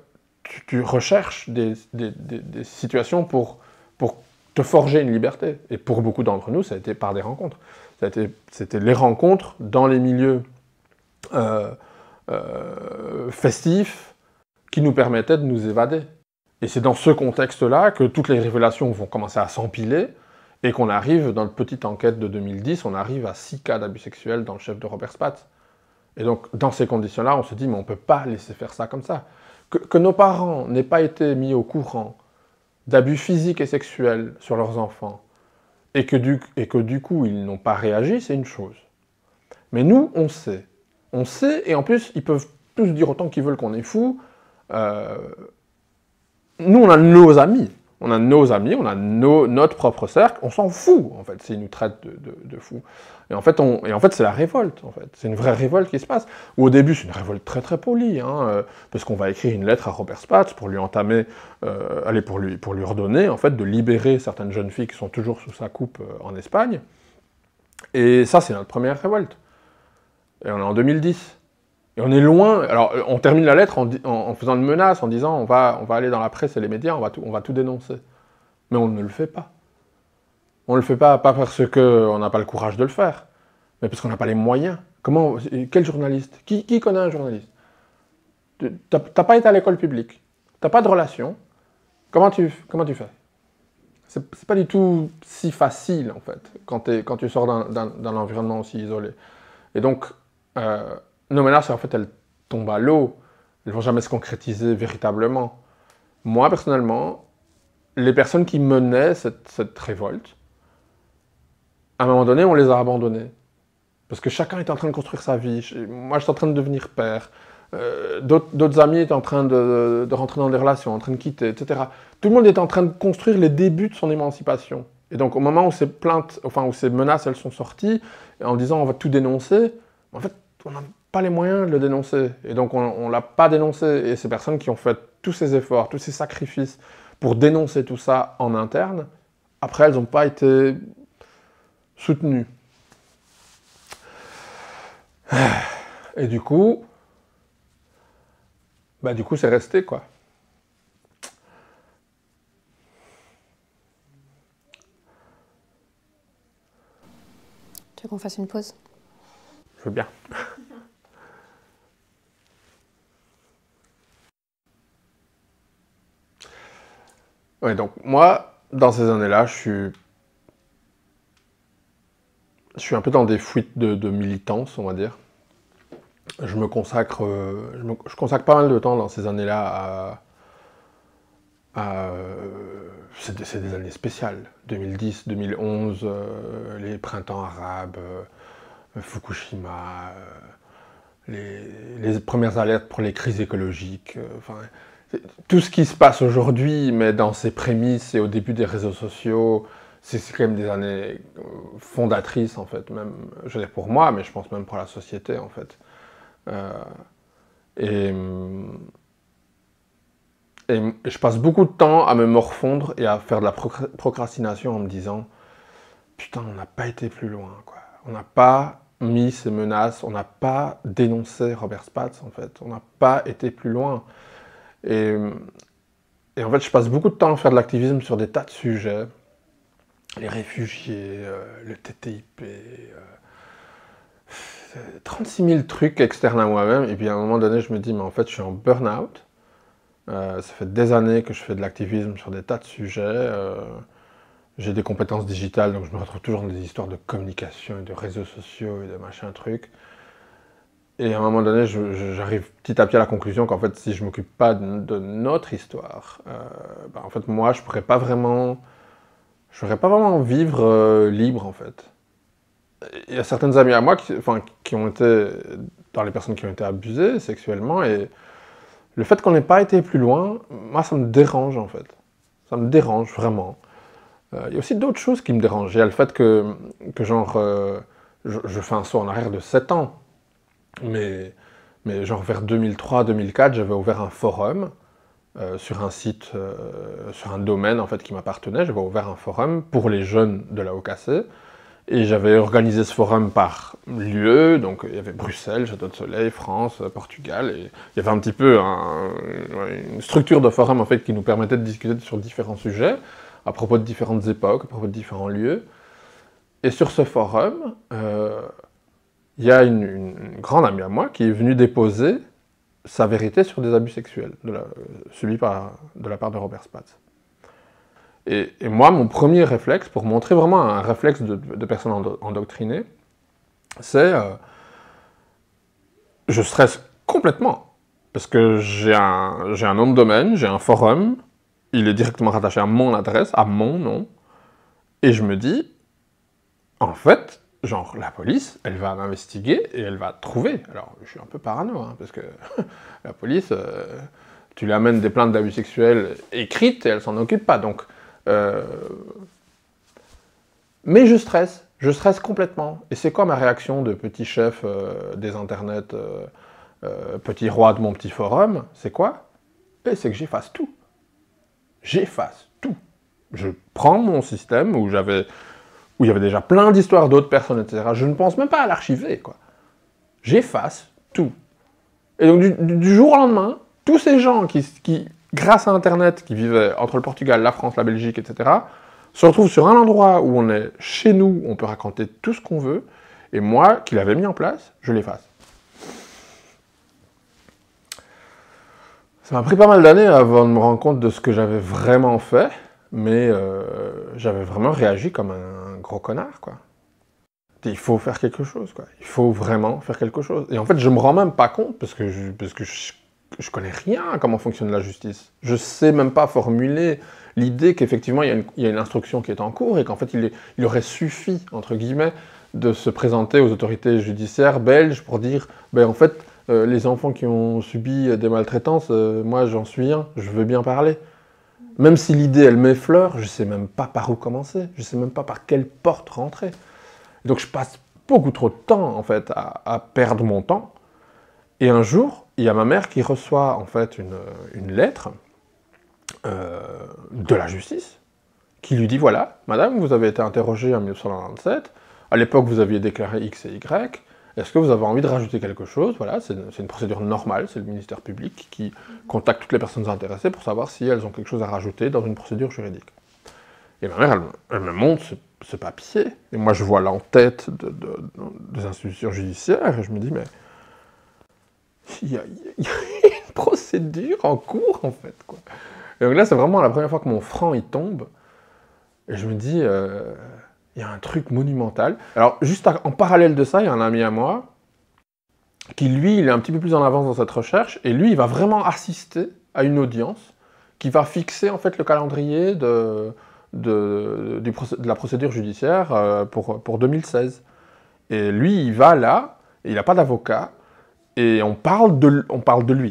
tu recherches des situations pour te forger une liberté. Et pour beaucoup d'entre nous, ça a été par des rencontres. C'était les rencontres dans les milieux festifs qui nous permettaient de nous évader. Et c'est dans ce contexte-là que toutes les révélations vont commencer à s'empiler et qu'on arrive, dans la petite enquête de 2010, on arrive à 6 cas d'abus sexuels dans le chef de Robert Spatz. Et donc, dans ces conditions-là, on se dit, mais on ne peut pas laisser faire ça comme ça. que nos parents n'aient pas été mis au courant d'abus physiques et sexuels sur leurs enfants, et que du coup, ils n'ont pas réagi, c'est une chose. Mais nous, on sait. On sait, et en plus, ils peuvent tous dire autant qu'ils veulent qu'on est fous. Nous, on a nos amis. On a nos amis, on a notre propre cercle. On s'en fout, en fait, s'ils nous traitent de fous. Et en fait, c'est la révolte, en fait. C'est une vraie révolte qui se passe. Ou au début, c'est une révolte très très polie, hein, parce qu'on va écrire une lettre à Robert Spatz pour lui entamer, pour lui ordonner, en fait, de libérer certaines jeunes filles qui sont toujours sous sa coupe en Espagne. Et ça, c'est notre première révolte. Et on est en 2010. Et on est loin. Alors, on termine la lettre en faisant une menace, en disant on va aller dans la presse et les médias, on va tout dénoncer. Mais on ne le fait pas. On ne le fait pas parce qu'on n'a pas le courage de le faire, mais parce qu'on n'a pas les moyens. Quel journaliste? Qui connaît un journaliste? T'as pas été à l'école publique, t'as pas de relation. Comment tu fais? C'est pas du tout si facile, en fait, quand tu sors d'un environnement aussi isolé. Et donc, nos menaces, en fait, elles tombent à l'eau. Elles ne vont jamais se concrétiser véritablement. Moi, personnellement, les personnes qui menaient cette révolte, à un moment donné, on les a abandonnées. Parce que chacun est en train de construire sa vie. Moi, je suis en train de devenir père. D'autres amis étaient en train de rentrer dans des relations, en train de quitter, etc. Tout le monde est en train de construire les débuts de son émancipation. Et donc, au moment où ces plaintes, où ces menaces, elles sont sorties, en disant on va tout dénoncer, en fait, on n'a pas les moyens de le dénoncer. Et donc, on ne l'a pas dénoncé. Et ces personnes qui ont fait tous ces efforts, tous ces sacrifices pour dénoncer tout ça en interne, après, elles n'ont pas été soutenues. Et du coup, c'est resté, quoi. Tu veux qu'on fasse une pause? Je veux bien. Ouais, donc moi, dans ces années-là, je suis un peu dans des fuites de militance, on va dire. Je consacre pas mal de temps dans ces années-là c'est des années spéciales. 2010, 2011, les printemps arabes, Fukushima, les premières alertes pour les crises écologiques, tout ce qui se passe aujourd'hui, mais dans ses prémices et au début des réseaux sociaux, c'est quand même des années fondatrices, en fait, même, je veux dire pour moi, mais je pense même pour la société, en fait. Et je passe beaucoup de temps à me morfondre et à faire de la procrastination en me disant « Putain, on n'a pas été plus loin, quoi. On n'a pas mis ces menaces, on n'a pas dénoncé Robert Spatz, en fait. On n'a pas été plus loin. » Et en fait, je passe beaucoup de temps à faire de l'activisme sur des tas de sujets. Les réfugiés, le TTIP, 36 000 trucs externes à moi-même. Et puis à un moment donné, je me dis, mais en fait, je suis en burn-out. Ça fait des années que je fais de l'activisme sur des tas de sujets. J'ai des compétences digitales, donc je me retrouve toujours dans des histoires de communication et de réseaux sociaux et de machin truc. Et à un moment donné, j'arrive petit à petit à la conclusion qu'en fait, si je ne m'occupe pas de notre histoire, en fait, moi, je pourrais pas vraiment vivre libre, en fait. Il y a certaines amies à moi qui ont été dans les personnes qui ont été abusées sexuellement, et le fait qu'on n'ait pas été plus loin, moi, ça me dérange, en fait. Ça me dérange, vraiment. Il y a aussi d'autres choses qui me dérangent. Il y a le fait que je fais un saut en arrière de 7 ans. Mais genre vers 2003-2004, j'avais ouvert un forum sur un site, sur un domaine en fait qui m'appartenait. J'avais ouvert un forum pour les jeunes de la OKC. Et j'avais organisé ce forum par lieu, donc il y avait Bruxelles, Château de Soleil, France, Portugal, et il y avait un petit peu une structure de forum en fait qui nous permettait de discuter sur différents sujets, à propos de différentes époques, à propos de différents lieux. Et sur ce forum, il y a une grande amie à moi qui est venue déposer sa vérité sur des abus sexuels subis de la part de Robert Spatz. Et moi, mon premier réflexe, pour montrer vraiment un réflexe de personne endoctrinée, c'est je stresse complètement. Parce que j'ai un nom de domaine, j'ai un forum, il est directement rattaché à mon adresse, à mon nom, et je me dis, en fait, genre, la police, elle va m'investiguer et elle va trouver. Alors, je suis un peu parano, hein, parce que la police, tu lui amènes des plaintes d'abus sexuels écrites et elle s'en occupe pas, donc... Mais je stresse complètement. Et c'est quoi ma réaction de petit chef des internets, petit roi de mon petit forum? C'est quoi? C'est que j'efface tout. J'efface tout. Je prends mon système où il y avait déjà plein d'histoires d'autres personnes, etc. Je ne pense même pas à l'archiver, quoi. J'efface tout. Et donc du jour au lendemain, tous ces gens qui, grâce à Internet, qui vivaient entre le Portugal, la France, la Belgique, etc., se retrouvent sur un endroit où on est chez nous, on peut raconter tout ce qu'on veut, et moi, qui l'avais mis en place, je l'efface. Ça m'a pris pas mal d'années avant de me rendre compte de ce que j'avais vraiment fait, mais j'avais vraiment réagi comme un gros connard, quoi. Il faut faire quelque chose, quoi. Il faut vraiment faire quelque chose. Et en fait, je me rends même pas compte, parce que je connais rien à comment fonctionne la justice. Je sais même pas formuler l'idée qu'effectivement, il y a une instruction qui est en cours, et qu'en fait, il aurait suffi, entre guillemets, de se présenter aux autorités judiciaires belges pour dire, ben en fait, les enfants qui ont subi des maltraitances, moi j'en suis un, je veux bien parler. Même si l'idée, elle m'effleure, je sais même pas par où commencer, je sais même pas par quelle porte rentrer. Donc je passe beaucoup trop de temps, en fait, à perdre mon temps. Et un jour, il y a ma mère qui reçoit, en fait, une lettre de la justice, qui lui dit, voilà, madame, vous avez été interrogée en 1997, à l'époque, vous aviez déclaré X et Y, est-ce que vous avez envie de rajouter quelque chose? Voilà, c'est une procédure normale, c'est le ministère public qui contacte toutes les personnes intéressées pour savoir si elles ont quelque chose à rajouter dans une procédure juridique. Et ma mère, elle me montre ce papier, et moi je vois l'en-tête des institutions judiciaires, et je me dis, mais il y a une procédure en cours, en fait, quoi. Et donc là, c'est vraiment la première fois que mon franc, il tombe, et je me dis, il y a un truc monumental. Alors, juste en parallèle de ça, il y a un ami à moi, qui lui, il est un petit peu plus en avance dans cette recherche, et lui, il va vraiment assister à une audience, qui va fixer, en fait, le calendrier de la procédure judiciaire pour 2016. Et lui, il va là, et il n'a pas d'avocat, et on parle de lui,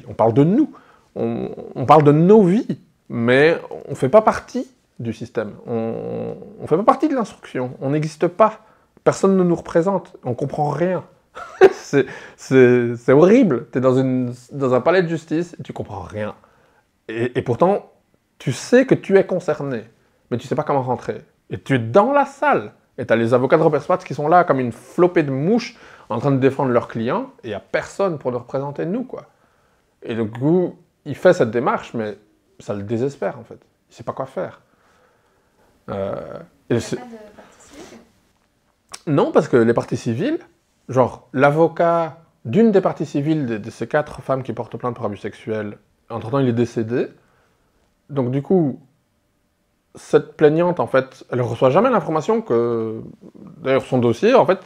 on parle de nous, on parle de nos vies, mais on ne fait pas partie du système, on ne fait pas partie de l'instruction, on n'existe pas, personne ne nous représente, on ne comprend rien. c'est horrible, tu es dans un palais de justice, et tu ne comprends rien. Et pourtant, tu sais que tu es concerné, mais tu ne sais pas comment rentrer. Et tu es dans la salle, et tu as les avocats de Robert Spatz qui sont là comme une flopée de mouches en train de défendre leurs clients, et il n'y a personne pour nous représenter nous, quoi. Et du coup, il fait cette démarche, mais ça le désespère, en fait. Il ne sait pas quoi faire. Il n'y a pas de partie civile? Non, parce que les parties civiles, genre l'avocat d'une des parties civiles de ces 4 femmes qui portent plainte pour abus sexuels, entre-temps il est décédé, donc du coup, cette plaignante, en fait, elle ne reçoit jamais l'information que... D'ailleurs, son dossier, en fait,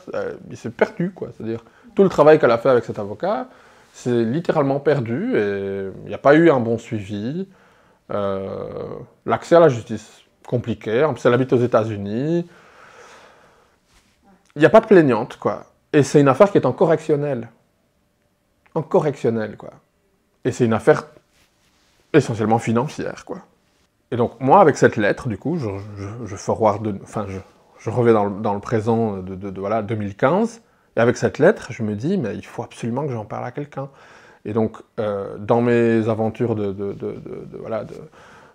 il s'est perdu, quoi. C'est-à-dire, tout le travail qu'elle a fait avec cet avocat, c'est littéralement perdu, et il n'y a pas eu un bon suivi. L'accès à la justice, compliqué. En plus, elle habite aux États-Unis. Il n'y a pas de plaignante, quoi. Et c'est une affaire qui est en correctionnel. En correctionnel, quoi. Et c'est une affaire essentiellement financière, quoi. Et donc, moi, avec cette lettre, du coup, je forward, enfin, je reviens dans le présent voilà, 2015, et avec cette lettre, je me dis, mais il faut absolument que j'en parle à quelqu'un. Et donc, dans mes aventures de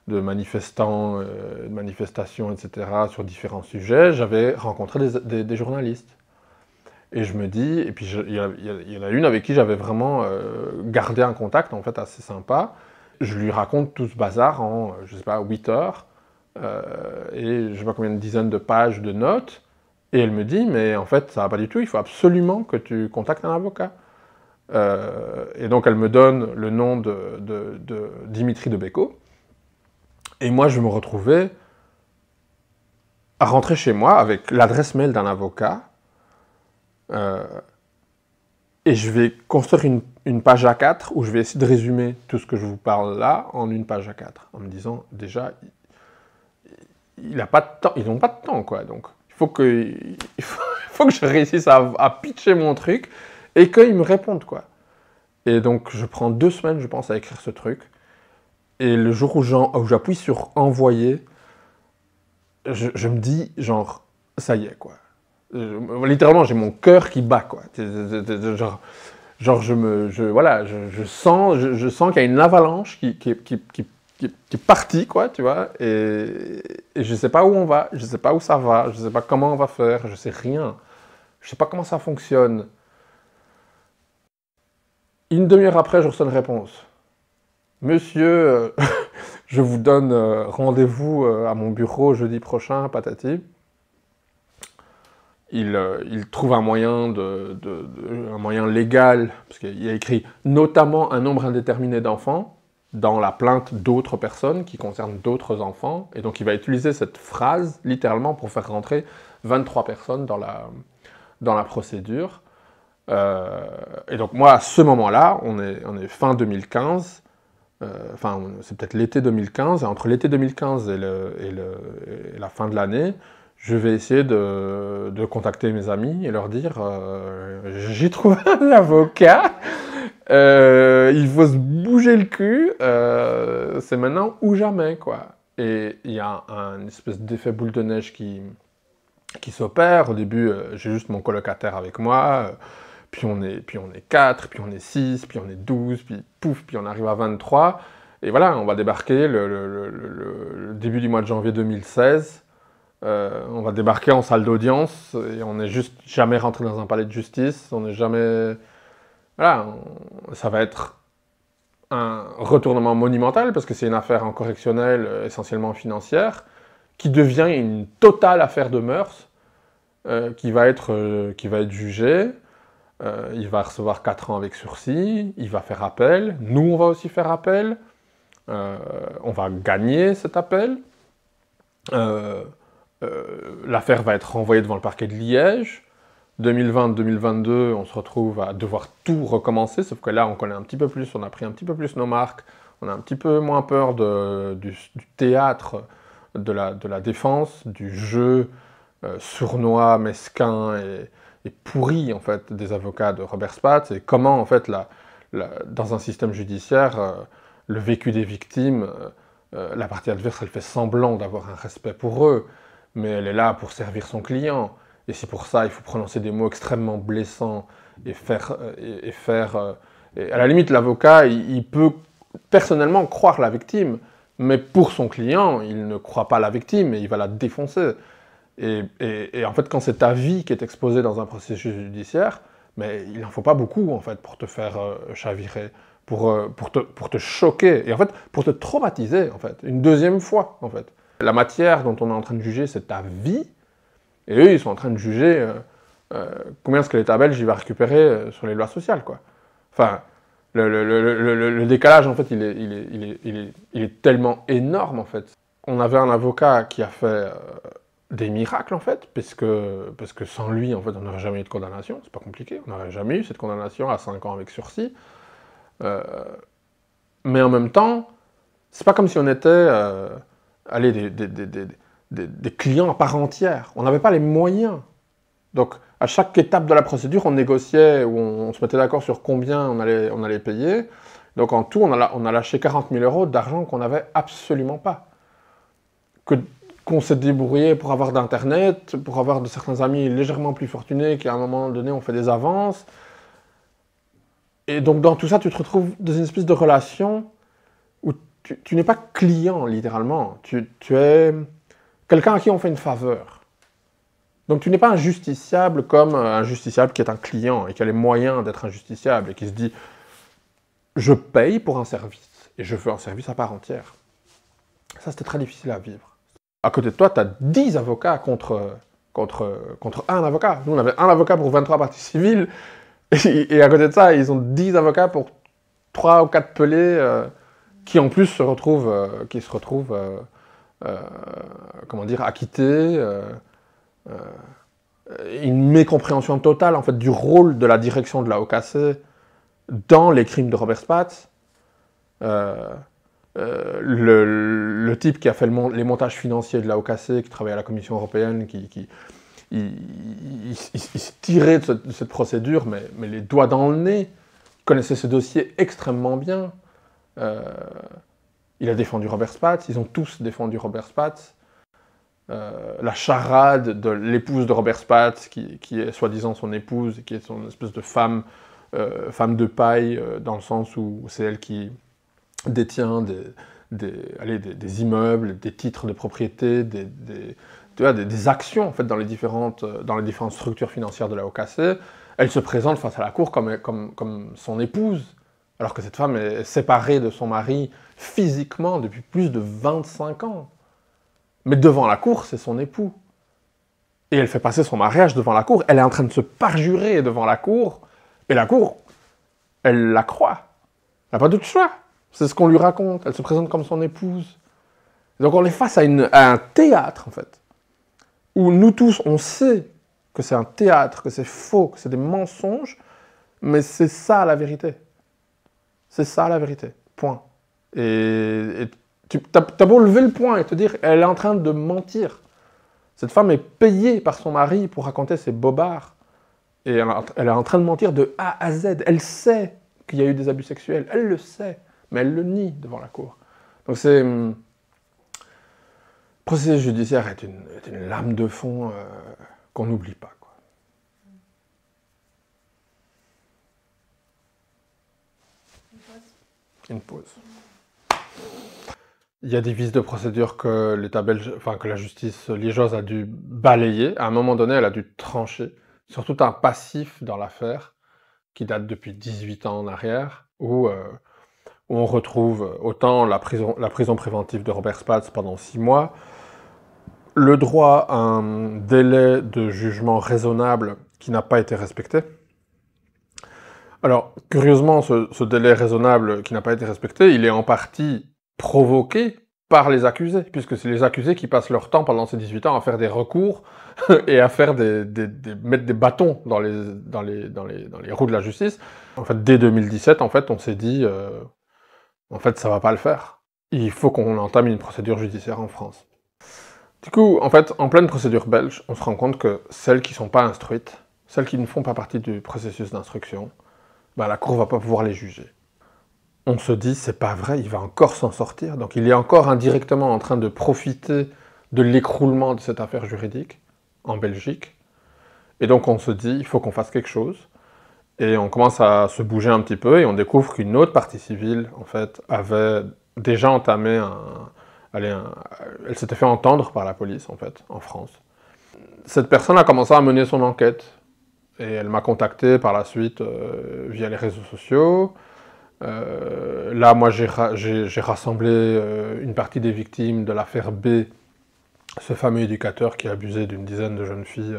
manifestants, de manifestations, etc., sur différents sujets, j'avais rencontré des journalistes. Et je me dis, et puis il y en a une avec qui j'avais vraiment gardé un contact, en fait, assez sympa. Je lui raconte tout ce bazar en, je sais pas, 8 heures, et je sais pas combien de dizaines de pages de notes, et elle me dit, mais en fait, ça va pas du tout, il faut absolument que tu contactes un avocat. Et donc, elle me donne le nom de Dimitri Debecco, et moi, je me retrouvais à rentrer chez moi avec l'adresse mail d'un avocat, Et je vais construire une page A4 où je vais essayer de résumer tout ce que je vous parle là en une page A4, en me disant, déjà, ils n'ont pas de temps, quoi. Donc, il faut que je réussisse à pitcher mon truc et qu'ils me répondent, quoi. Et donc, je prends 2 semaines, je pense, à écrire ce truc. Et le jour où j'appuie sur « Envoyer », je me dis, genre, ça y est, quoi. Littéralement, j'ai mon cœur qui bat, quoi. Genre je sens qu'il y a une avalanche qui est partie, quoi, tu vois. Et je sais pas où on va, je sais pas où ça va, je sais pas comment on va faire, je sais rien. Je sais pas comment ça fonctionne. Une demi-heure après, je reçois une réponse. Monsieur, je vous donne rendez-vous à mon bureau jeudi prochain, patati. Il trouve un moyen, un moyen légal, parce qu'il y a écrit notamment un nombre indéterminé d'enfants dans la plainte d'autres personnes qui concernent d'autres enfants. Et donc il va utiliser cette phrase littéralement pour faire rentrer 23 personnes dans la procédure. Et donc moi, à ce moment-là, on est fin 2015, enfin c'est peut-être l'été 2015, et entre l'été 2015 et la fin de l'année, je vais essayer de contacter mes amis et leur dire j'ai trouvé un avocat, il faut se bouger le cul, c'est maintenant ou jamais, quoi. Et il y a une espèce d'effet boule de neige qui s'opère. Au début, j'ai juste mon colocataire avec moi, puis on est 4, puis on est 6, puis on est 12, puis pouf, puis on arrive à 23. Et voilà, on va débarquer le début du mois de janvier 2016. On va débarquer en salle d'audience et on n'est juste jamais rentré dans un palais de justice. On n'est jamais... Voilà, ça va être un retournement monumental parce que c'est une affaire en correctionnel essentiellement financière qui devient une totale affaire de mœurs qui va être jugée. Il va recevoir 4 ans avec sursis. Il va faire appel. Nous, on va aussi faire appel. On va gagner cet appel. L'affaire va être renvoyée devant le parquet de Liège. 2020-2022, on se retrouve à devoir tout recommencer, sauf que là, on connaît un petit peu plus, on a pris un petit peu plus nos marques, on a un petit peu moins peur du théâtre, de la défense, du jeu sournois, mesquin et pourri, en fait, des avocats de Robert Spatz, et comment, en fait, dans un système judiciaire, le vécu des victimes, la partie adverse, elle fait semblant d'avoir un respect pour eux, mais elle est là pour servir son client. Et c'est pour ça qu'il faut prononcer des mots extrêmement blessants et à la limite, l'avocat, il peut personnellement croire la victime, mais pour son client, il ne croit pas la victime et il va la défoncer. Et en fait, quand c'est ta vie qui est exposée dans un processus judiciaire, mais il n'en faut pas beaucoup, en fait, pour te faire chavirer, pour te choquer, et en fait, pour te traumatiser, en fait, une deuxième fois, en fait. La matière dont on est en train de juger, c'est ta vie, et eux, ils sont en train de juger combien est-ce que l'État belge il va récupérer sur les lois sociales, quoi. Enfin, le décalage, en fait, il est tellement énorme, en fait. On avait un avocat qui a fait des miracles, en fait, parce que sans lui, en fait, on n'aurait jamais eu de condamnation. C'est pas compliqué, on n'aurait jamais eu cette condamnation à 5 ans avec sursis. Mais en même temps, c'est pas comme si on était des clients à part entière. On n'avait pas les moyens. Donc, à chaque étape de la procédure, on négociait ou on se mettait d'accord sur combien on allait payer. Donc, en tout, on a lâché 40 000 € d'argent qu'on n'avait absolument pas. Qu'on s'est débrouillé pour avoir d'Internet, pour avoir de certains amis légèrement plus fortunés qui, à un moment donné, ont fait des avances. Et donc, dans tout ça, tu te retrouves dans une espèce de relation où tu n'es pas client, littéralement. Tu es quelqu'un à qui on fait une faveur. Donc tu n'es pas un justiciable comme un justiciable qui est un client et qui a les moyens d'être un justiciable et qui se dit « je paye pour un service et je veux un service à part entière ». Ça, c'était très difficile à vivre. À côté de toi, tu as 10 avocats contre un avocat. Nous, on avait un avocat pour 23 parties civiles et à côté de ça, ils ont 10 avocats pour 3 ou 4 pelés qui en plus se retrouvent comment dire, acquittés. Une une mécompréhension totale en fait, du rôle de la direction de la OKC dans les crimes de Robert Spatz. Le type qui a fait les montages financiers de la OKC, qui travaillait à la Commission européenne, il se tirait de cette procédure, mais les doigts dans le nez, il connaissait ce dossier extrêmement bien. Il a défendu Robert Spatz, ils ont tous défendu Robert Spatz. La charade de l'épouse de Robert Spatz, qui est soi-disant son épouse, qui est son espèce de femme de paille, dans le sens où c'est elle qui détient des immeubles, des titres de propriété, des actions en fait, dans les différentes structures financières de la OKC. Elle se présente face à la cour comme son épouse, alors que cette femme est séparée de son mari physiquement depuis plus de 25 ans. Mais devant la cour, c'est son époux. Et elle fait passer son mariage devant la cour. Elle est en train de se parjurer devant la cour. Et la cour, elle la croit. Elle n'a pas d'autre choix. C'est ce qu'on lui raconte. Elle se présente comme son épouse. Et donc on est face à un théâtre, en fait. Où nous tous, on sait que c'est un théâtre, que c'est faux, que c'est des mensonges. Mais c'est ça la vérité. C'est ça la vérité. Point. Et t'as beau lever le poing et te dire, elle est en train de mentir. Cette femme est payée par son mari pour raconter ses bobards. Et elle est en train de mentir de A à Z. Elle sait qu'il y a eu des abus sexuels. Elle le sait. Mais elle le nie devant la cour. Donc c'est... Le processus judiciaire est une lame de fond qu'on n'oublie pas, quoi. Une pause. Il y a des vices de procédure que l'État belge, que la justice liégeoise a dû balayer. À un moment donné, elle a dû trancher. Surtout un passif dans l'affaire qui date depuis 18 ans en arrière, où on retrouve autant la prison préventive de Robert Spatz pendant 6 mois, le droit à un délai de jugement raisonnable qui n'a pas été respecté. Alors, curieusement, ce délai raisonnable qui n'a pas été respecté, il est en partie provoqué par les accusés, puisque c'est les accusés qui passent leur temps pendant ces 18 ans à faire des recours et à faire mettre des bâtons dans les roues de la justice. En fait, dès 2017, en fait, on s'est dit, en fait, ça va pas le faire. Il faut qu'on entame une procédure judiciaire en France. Du coup, en fait, en pleine procédure belge, on se rend compte que celles qui ne sont pas instruites, celles qui ne font pas partie du processus d'instruction, la Cour ne va pas pouvoir les juger. On se dit, c'est pas vrai, il va encore s'en sortir. Donc il est encore indirectement en train de profiter de l'écroulement de cette affaire juridique en Belgique. Et donc on se dit, il faut qu'on fasse quelque chose. Et on commence à se bouger un petit peu et on découvre qu'une autre partie civile, en fait, avait déjà entamé elle s'était fait entendre par la police, en fait, en France. Cette personne a commencé à mener son enquête. Et elle m'a contacté par la suite via les réseaux sociaux. Là, moi, j'ai rassemblé une partie des victimes de l'affaire B, ce fameux éducateur qui a abusé d'une dizaine de jeunes filles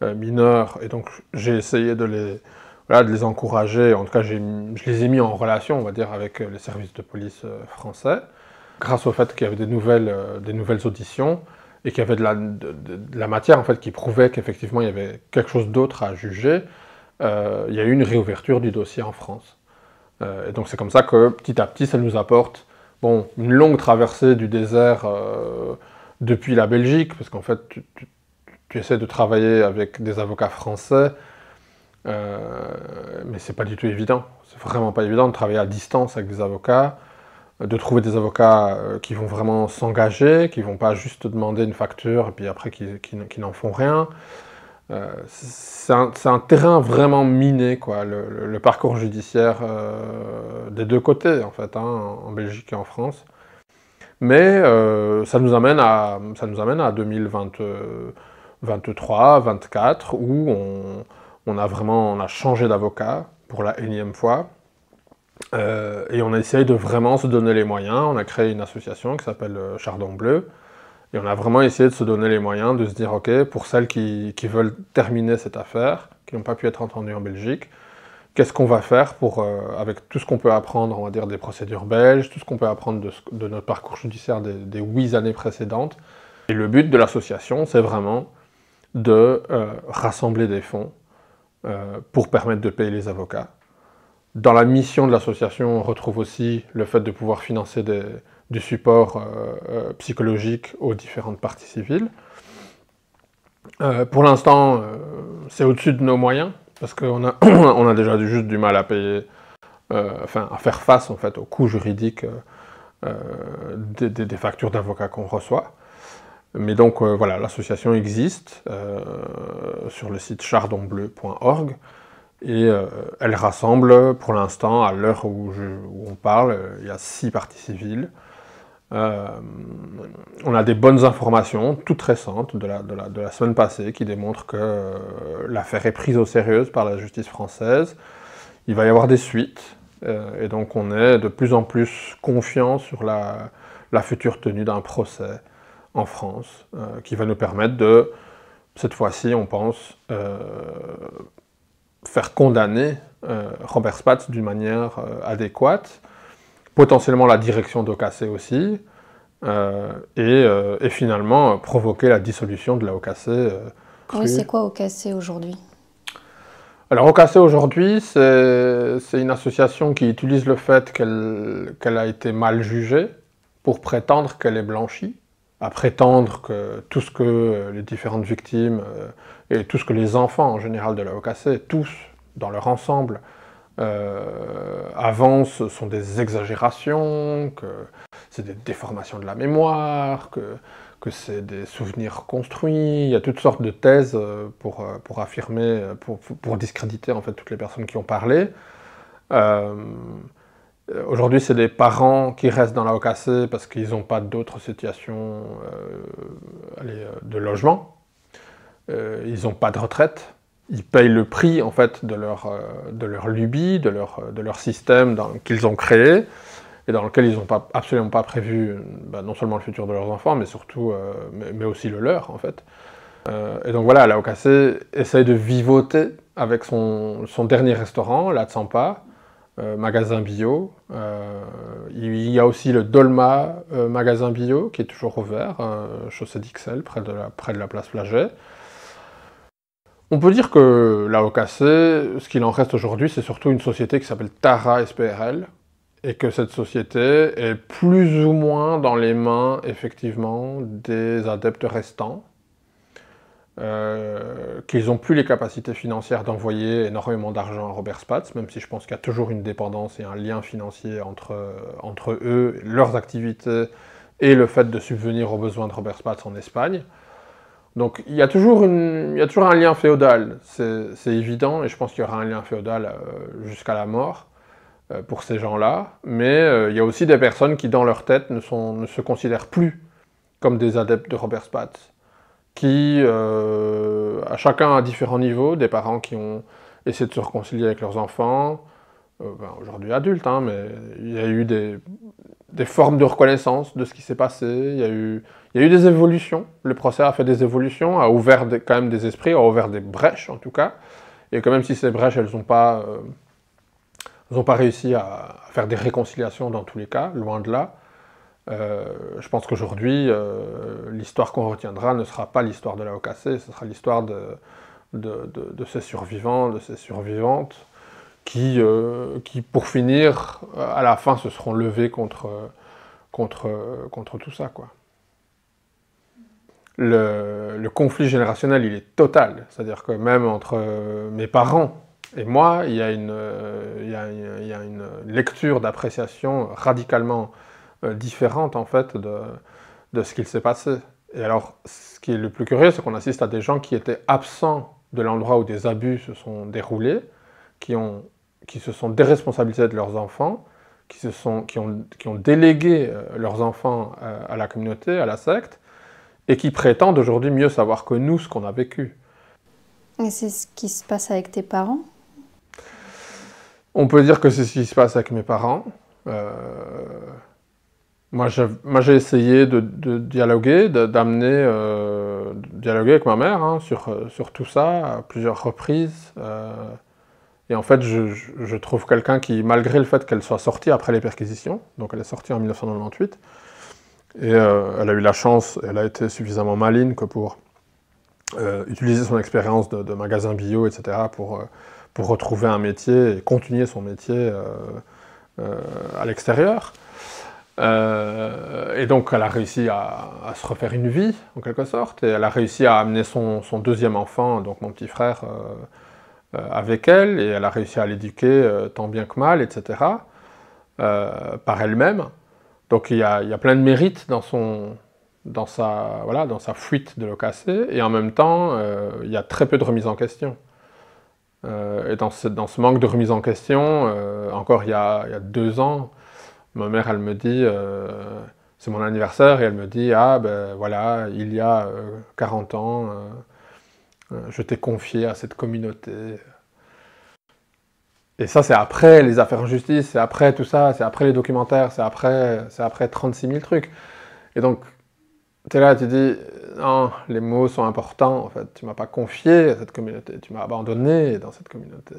mineures. Et donc, j'ai essayé de les encourager. En tout cas, je les ai mis en relation, on va dire, avec les services de police français, grâce au fait qu'il y avait des nouvelles auditions, et qu'il y avait de la matière en fait, qui prouvait qu'effectivement il y avait quelque chose d'autre à juger, il y a eu une réouverture du dossier en France. Et donc c'est comme ça que petit à petit ça nous apporte une longue traversée du désert depuis la Belgique, parce qu'en fait tu essaies de travailler avec des avocats français, mais c'est pas du tout évident. C'est vraiment pas évident de travailler à distance avec des avocats, de trouver des avocats qui vont vraiment s'engager, qui vont pas juste demander une facture et puis après qui n'en font rien. C'est un terrain vraiment miné, quoi, le parcours judiciaire des deux côtés, en fait, en Belgique et en France. Mais ça nous amène à 2023-2024, où on a changé d'avocat pour la énième fois. Et on a essayé de vraiment se donner les moyens. On a créé une association qui s'appelle Chardon Bleu. Et on a vraiment essayé de se donner les moyens, de se dire, ok, pour celles qui veulent terminer cette affaire, qui n'ont pas pu être entendues en Belgique, qu'est-ce qu'on va faire pour, avec tout ce qu'on peut apprendre, on va dire, des procédures belges, tout ce qu'on peut apprendre de notre parcours judiciaire des 8 années précédentes. Et le but de l'association, c'est vraiment de rassembler des fonds pour permettre de payer les avocats. Dans la mission de l'association, on retrouve aussi le fait de pouvoir financer du support psychologique aux différentes parties civiles. Pour l'instant, c'est au-dessus de nos moyens, parce qu'on a, on a déjà juste du mal à payer, à faire face en fait, aux coûts juridiques des factures d'avocats qu'on reçoit. Mais donc voilà, l'association existe sur le site chardonbleu.org et elle rassemble pour l'instant, à l'heure où on parle, il y a 6 parties civiles. On a des bonnes informations, toutes récentes, de la semaine passée, qui démontrent que l'affaire est prise au sérieux par la justice française. Il va y avoir des suites, et donc on est de plus en plus confiant sur la future tenue d'un procès en France, qui va nous permettre de, cette fois-ci, on pense, faire condamner Robert Spatz d'une manière adéquate, potentiellement la direction d'OKC aussi, et finalement provoquer la dissolution de la OKC. Oui, c'est quoi OKC aujourd'hui? Alors OKC aujourd'hui, c'est une association qui utilise le fait qu'elle a été mal jugée pour prétendre qu'elle est blanchie, à prétendre que tout ce que les différentes victimes et tout ce que les enfants en général de la OKC, tous dans leur ensemble, avancent sont des exagérations, que c'est des déformations de la mémoire, que c'est des souvenirs construits. Il y a toutes sortes de thèses pour affirmer, pour discréditer en fait toutes les personnes qui ont parlé. Aujourd'hui, c'est des parents qui restent dans la OKC parce qu'ils n'ont pas d'autres situations de logement. Ils n'ont pas de retraite. Ils payent le prix en fait de leur lubie, de leur système qu'ils ont créé et dans lequel ils n'ont absolument pas prévu non seulement le futur de leurs enfants, mais surtout, mais aussi le leur en fait. Et donc voilà, la OKC essaye de vivoter avec son dernier restaurant, la Tsampa, magasin bio. Il y a aussi le Dolma magasin bio qui est toujours ouvert, chaussée d'Ixelles, près de la place Flaget. On peut dire que la OKC, ce qu'il en reste aujourd'hui, c'est surtout une société qui s'appelle Tara SPRL, et que cette société est plus ou moins dans les mains, effectivement, des adeptes restants, qu'ils n'ont plus les capacités financières d'envoyer énormément d'argent à Robert Spatz, même si je pense qu'il y a toujours une dépendance et un lien financier entre eux, leurs activités, et le fait de subvenir aux besoins de Robert Spatz en Espagne. Donc il y a toujours un lien féodal, c'est évident, et je pense qu'il y aura un lien féodal jusqu'à la mort pour ces gens-là, mais il y a aussi des personnes qui, dans leur tête, ne se considèrent plus comme des adeptes de Robert Spatz, qui, à chacun à différents niveaux, des parents qui ont essayé de se réconcilier avec leurs enfants, aujourd'hui adultes, hein, mais il y a eu des formes de reconnaissance de ce qui s'est passé, il y a eu des évolutions, le procès a fait des évolutions, a ouvert quand même des esprits, a ouvert des brèches en tout cas, et que même si ces brèches, elles n'ont pas réussi à faire des réconciliations dans tous les cas, loin de là, je pense qu'aujourd'hui, l'histoire qu'on retiendra ne sera pas l'histoire de la OKC, ce sera l'histoire de ces survivants, de ces survivantes, qui pour finir, à la fin, se seront levés contre tout ça, quoi. Le conflit générationnel, il est total. C'est-à-dire que même entre mes parents et moi, il y a une lecture d'appréciation radicalement différente, en fait, de ce qu'il s'est passé. Et alors, ce qui est le plus curieux, c'est qu'on assiste à des gens qui étaient absents de l'endroit où des abus se sont déroulés, qui se sont déresponsabilisés de leurs enfants, qui ont délégué leurs enfants à la communauté, à la secte, et qui prétendent aujourd'hui mieux savoir que nous ce qu'on a vécu. Et c'est ce qui se passe avec tes parents? On peut dire que c'est ce qui se passe avec mes parents. Moi, j'ai essayé de dialoguer, dialoguer avec ma mère hein, sur tout ça à plusieurs reprises. Et en fait, je trouve quelqu'un qui, malgré le fait qu'elle soit sortie après les perquisitions, donc elle est sortie en 1998, et elle a eu la chance, elle a été suffisamment maligne que pour utiliser son expérience de magasin bio, etc., pour retrouver un métier et continuer son métier à l'extérieur. Et donc elle a réussi à se refaire une vie, en quelque sorte, et elle a réussi à amener son deuxième enfant, donc mon petit frère, avec elle, et elle a réussi à l'éduquer tant bien que mal, etc., par elle-même. Donc il y a plein de mérites dans sa fuite de l'OKC, et en même temps, il y a très peu de remise en question. Et dans ce manque de remise en question, encore il y a 2 ans, ma mère, elle me dit, c'est mon anniversaire, et elle me dit, ah ben voilà, il y a 40 ans, je t'ai confié à cette communauté. Et ça, c'est après les affaires en justice, c'est après tout ça, c'est après les documentaires, c'est après 36 000 trucs. Et donc, tu es là, tu dis, non, les mots sont importants, en fait. Tu m'as pas confié à cette communauté, tu m'as abandonné dans cette communauté.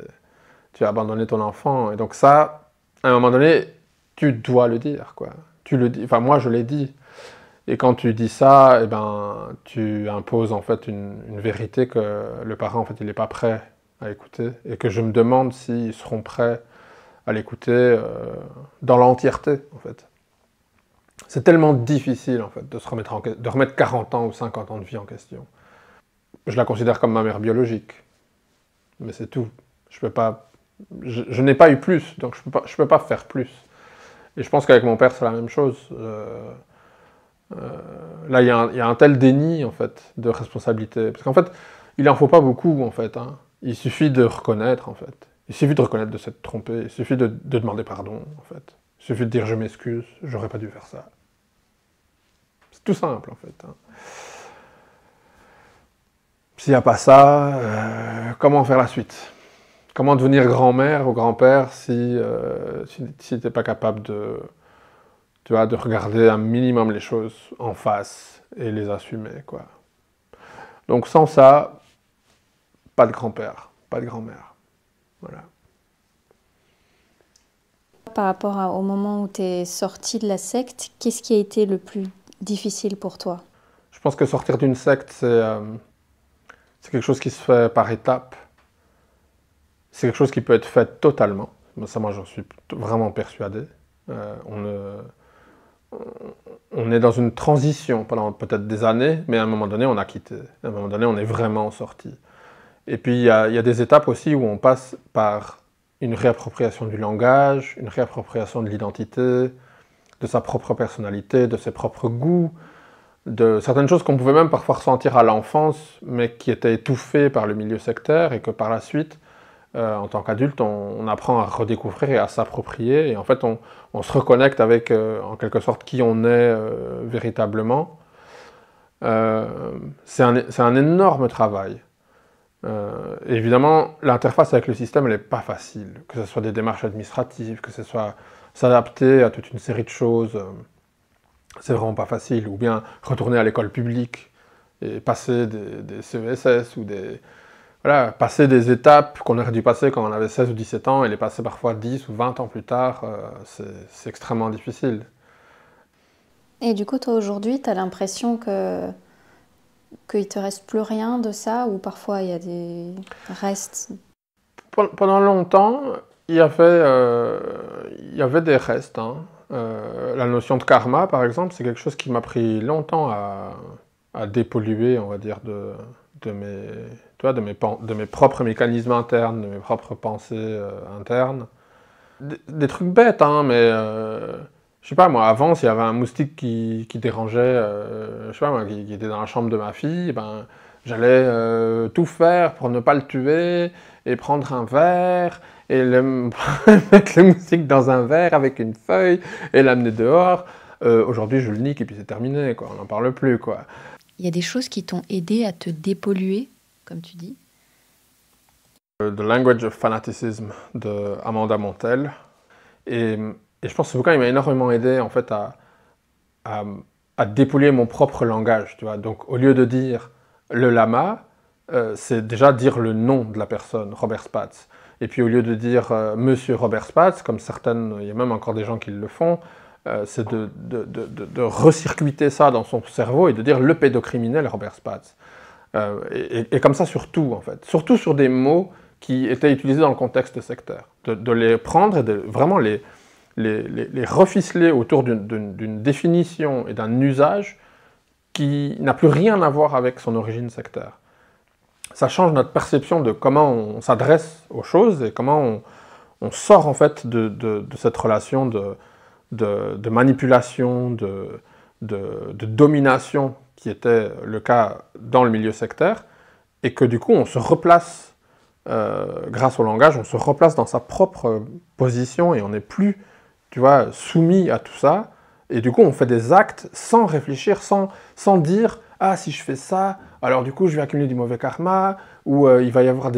Tu as abandonné ton enfant. Et donc ça, à un moment donné, tu dois le dire, quoi. Tu le dis, enfin moi je l'ai dit. Et quand tu dis ça, eh ben, tu imposes en fait une vérité que le parent, en fait, il n'est pas prêt à écouter. Et que je me demande s'ils seront prêts à l'écouter dans l'entièreté, en fait. C'est tellement difficile, en fait, de remettre 40 ans ou 50 ans de vie en question. Je la considère comme ma mère biologique. Mais c'est tout. Je n'ai pas eu plus, donc je peux pas faire plus. Et je pense qu'avec mon père, c'est la même chose. Là, il y a un tel déni, en fait, de responsabilité. Parce qu'en fait, il n'en faut pas beaucoup, en fait. Hein. Il suffit de reconnaître, en fait. Il suffit de reconnaître de s'être trompé. Il suffit de demander pardon, en fait. Il suffit de dire « je m'excuse, j'aurais pas dû faire ça ». C'est tout simple, en fait. Hein. S'il n'y a pas ça, comment faire la suite ? Comment devenir grand-mère ou grand-père si tu n'es pas capable de regarder un minimum les choses en face et les assumer, quoi. Donc sans ça, pas de grand-père, pas de grand-mère. Voilà. Par rapport au moment où tu es sorti de la secte, qu'est-ce qui a été le plus difficile pour toi ? Je pense que sortir d'une secte, c'est quelque chose qui se fait par étapes. C'est quelque chose qui peut être fait totalement. Ça, moi, j'en suis vraiment persuadé. On est dans une transition pendant peut-être des années, mais à un moment donné, on a quitté. À un moment donné, on est vraiment sorti. Et puis, il y a des étapes aussi où on passe par une réappropriation du langage, une réappropriation de l'identité, de sa propre personnalité, de ses propres goûts, de certaines choses qu'on pouvait même parfois ressentir à l'enfance, mais qui étaient étouffées par le milieu sectaire, et que par la suite, en tant qu'adulte, on apprend à redécouvrir et à s'approprier, et en fait, on se reconnecte avec, en quelque sorte, qui on est véritablement. C'est un énorme travail. Évidemment, l'interface avec le système, elle n'est pas facile, que ce soit des démarches administratives, que ce soit s'adapter à toute une série de choses, c'est vraiment pas facile, ou bien retourner à l'école publique et passer des CESS ou voilà, passer des étapes qu'on aurait dû passer quand on avait 16 ou 17 ans et les passer parfois 10 ou 20 ans plus tard, c'est extrêmement difficile. Et du coup, toi, aujourd'hui, tu as l'impression qu'il ne te reste plus rien de ça, ou parfois il y a des restes? Pendant longtemps, il y avait des restes. Hein. La notion de karma, par exemple, c'est quelque chose qui m'a pris longtemps à dépolluer, on va dire, de mes propres mécanismes internes, de mes propres pensées internes. Des trucs bêtes, hein, mais je sais pas, moi, avant, s'il y avait un moustique qui dérangeait, je sais pas, moi, qui était dans la chambre de ma fille, ben, j'allais tout faire pour ne pas le tuer, et prendre un verre, et mettre le moustique dans un verre avec une feuille, et l'amener dehors. Aujourd'hui, je le nique, et puis c'est terminé, quoi, on n'en parle plus, quoi. Il y a des choses qui t'ont aidé à te dépolluer, comme tu dis. The Language of Fanaticism de Amanda Montell. Et je pense que ce bouquin, il m'a énormément aidé en fait à dépolluer mon propre langage. Tu vois. Donc au lieu de dire le lama, c'est déjà dire le nom de la personne, Robert Spatz. Et puis au lieu de dire Monsieur Robert Spatz, comme certaines, il y a même encore des gens qui le font, c'est de recircuiter ça dans son cerveau et de dire le pédocriminel Robert Spatz. Et comme ça sur tout, en fait. Surtout sur des mots qui étaient utilisés dans le contexte sectaire. De les prendre et de vraiment les reficeler autour d'une définition et d'un usage qui n'a plus rien à voir avec son origine sectaire. Ça change notre perception de comment on s'adresse aux choses et comment on sort en fait de cette relation de manipulation, de domination qui était le cas dans le milieu sectaire, et que du coup on se replace, grâce au langage, on se replace dans sa propre position et on n'est plus, tu vois, soumis à tout ça, et du coup on fait des actes sans réfléchir, sans dire « Ah, si je fais ça, alors du coup je vais accumuler du mauvais karma », ou il va y avoir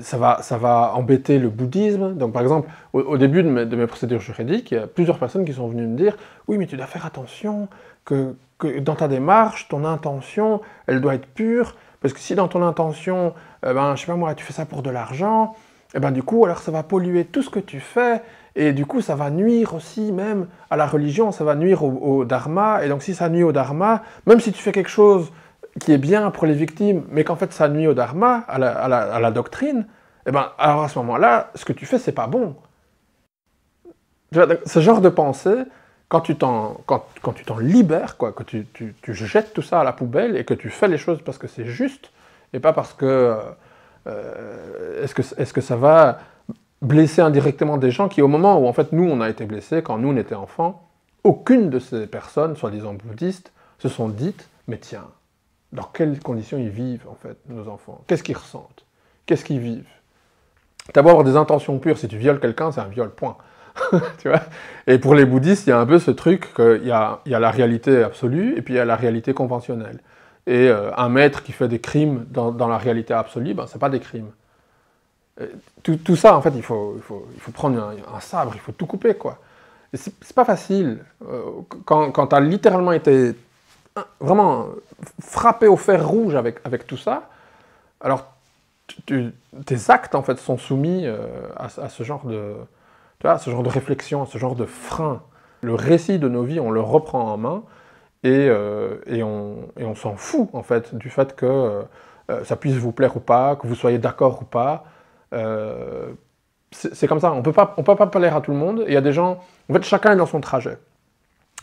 ça va embêter le bouddhisme. Donc par exemple, au début de mes procédures juridiques, il y a plusieurs personnes qui sont venues me dire « Oui, mais tu dois faire attention, que dans ta démarche, ton intention, elle doit être pure, parce que si dans ton intention, je sais pas moi, tu fais ça pour de l'argent, et du coup, alors ça va polluer tout ce que tu fais, et du coup, ça va nuire aussi même à la religion, ça va nuire au dharma, et donc si ça nuit au dharma, même si tu fais quelque chose qui est bien pour les victimes, mais qu'en fait ça nuit au dharma, à la doctrine, alors à ce moment-là, ce que tu fais, c'est pas bon. » Ce genre de pensée, quand tu t'en libères, quoi, que tu jettes tout ça à la poubelle et que tu fais les choses parce que c'est juste, et pas parce que est-ce que ça va blesser indirectement des gens qui, au moment où en fait nous on a été blessés, quand nous on était enfants, aucune de ces personnes, soi-disant bouddhistes, se sont dites « Mais tiens, dans quelles conditions ils vivent en fait, nos enfants? Qu'est-ce qu'ils ressentent? Qu'est-ce qu'ils vivent ?» T'as beau avoir des intentions pures, si tu violes quelqu'un, c'est un viol, point. Tu vois, et pour les bouddhistes, il y a un peu ce truc qu'il y a la réalité absolue et puis il y a la réalité conventionnelle. Et un maître qui fait des crimes dans la réalité absolue, c'est pas des crimes. Tout ça, en fait, il faut prendre un sabre, il faut tout couper, quoi. Et c'est pas facile. Quand tu as littéralement été vraiment frappé au fer rouge avec tout ça, alors tes actes, en fait, sont soumis à ce genre de... Tu vois, ce genre de réflexion, ce genre de frein. Le récit de nos vies, on le reprend en main et on s'en fout, en fait, du fait que ça puisse vous plaire ou pas, que vous soyez d'accord ou pas. C'est comme ça, on peut pas plaire à tout le monde. Et il y a des gens, en fait, chacun est dans son trajet.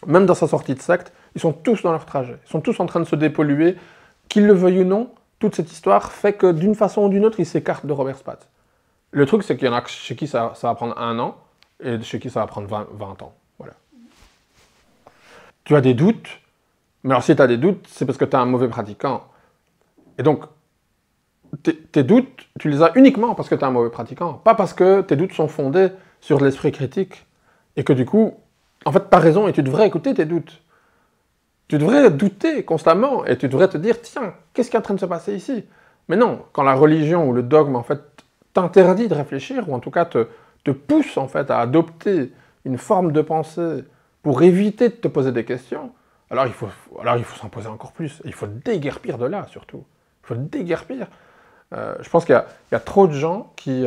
Même dans sa sortie de secte, ils sont tous dans leur trajet. Ils sont tous en train de se dépolluer. Qu'ils le veuillent ou non, toute cette histoire fait que d'une façon ou d'une autre, ils s'écartent de Robert Spatz. Le truc, c'est qu'il y en a chez qui ça va prendre 1 an, et chez qui ça va prendre 20 ans. Voilà. Tu as des doutes, mais alors si tu as des doutes, c'est parce que tu es un mauvais pratiquant. Et donc, tes doutes, tu les as uniquement parce que tu es un mauvais pratiquant, pas parce que tes doutes sont fondés sur l'esprit critique, et que du coup, en fait, tu as raison, et tu devrais écouter tes doutes. Tu devrais douter constamment, et tu devrais te dire, tiens, qu'est-ce qui est en train de se passer ici? Mais non, quand la religion ou le dogme, en fait, t'interdit de réfléchir, ou en tout cas te pousse en fait à adopter une forme de pensée pour éviter de te poser des questions, alors il faut s'en poser encore plus. Et il faut déguerpir de là, surtout. Il faut déguerpir. Je pense qu'il y a trop de gens qui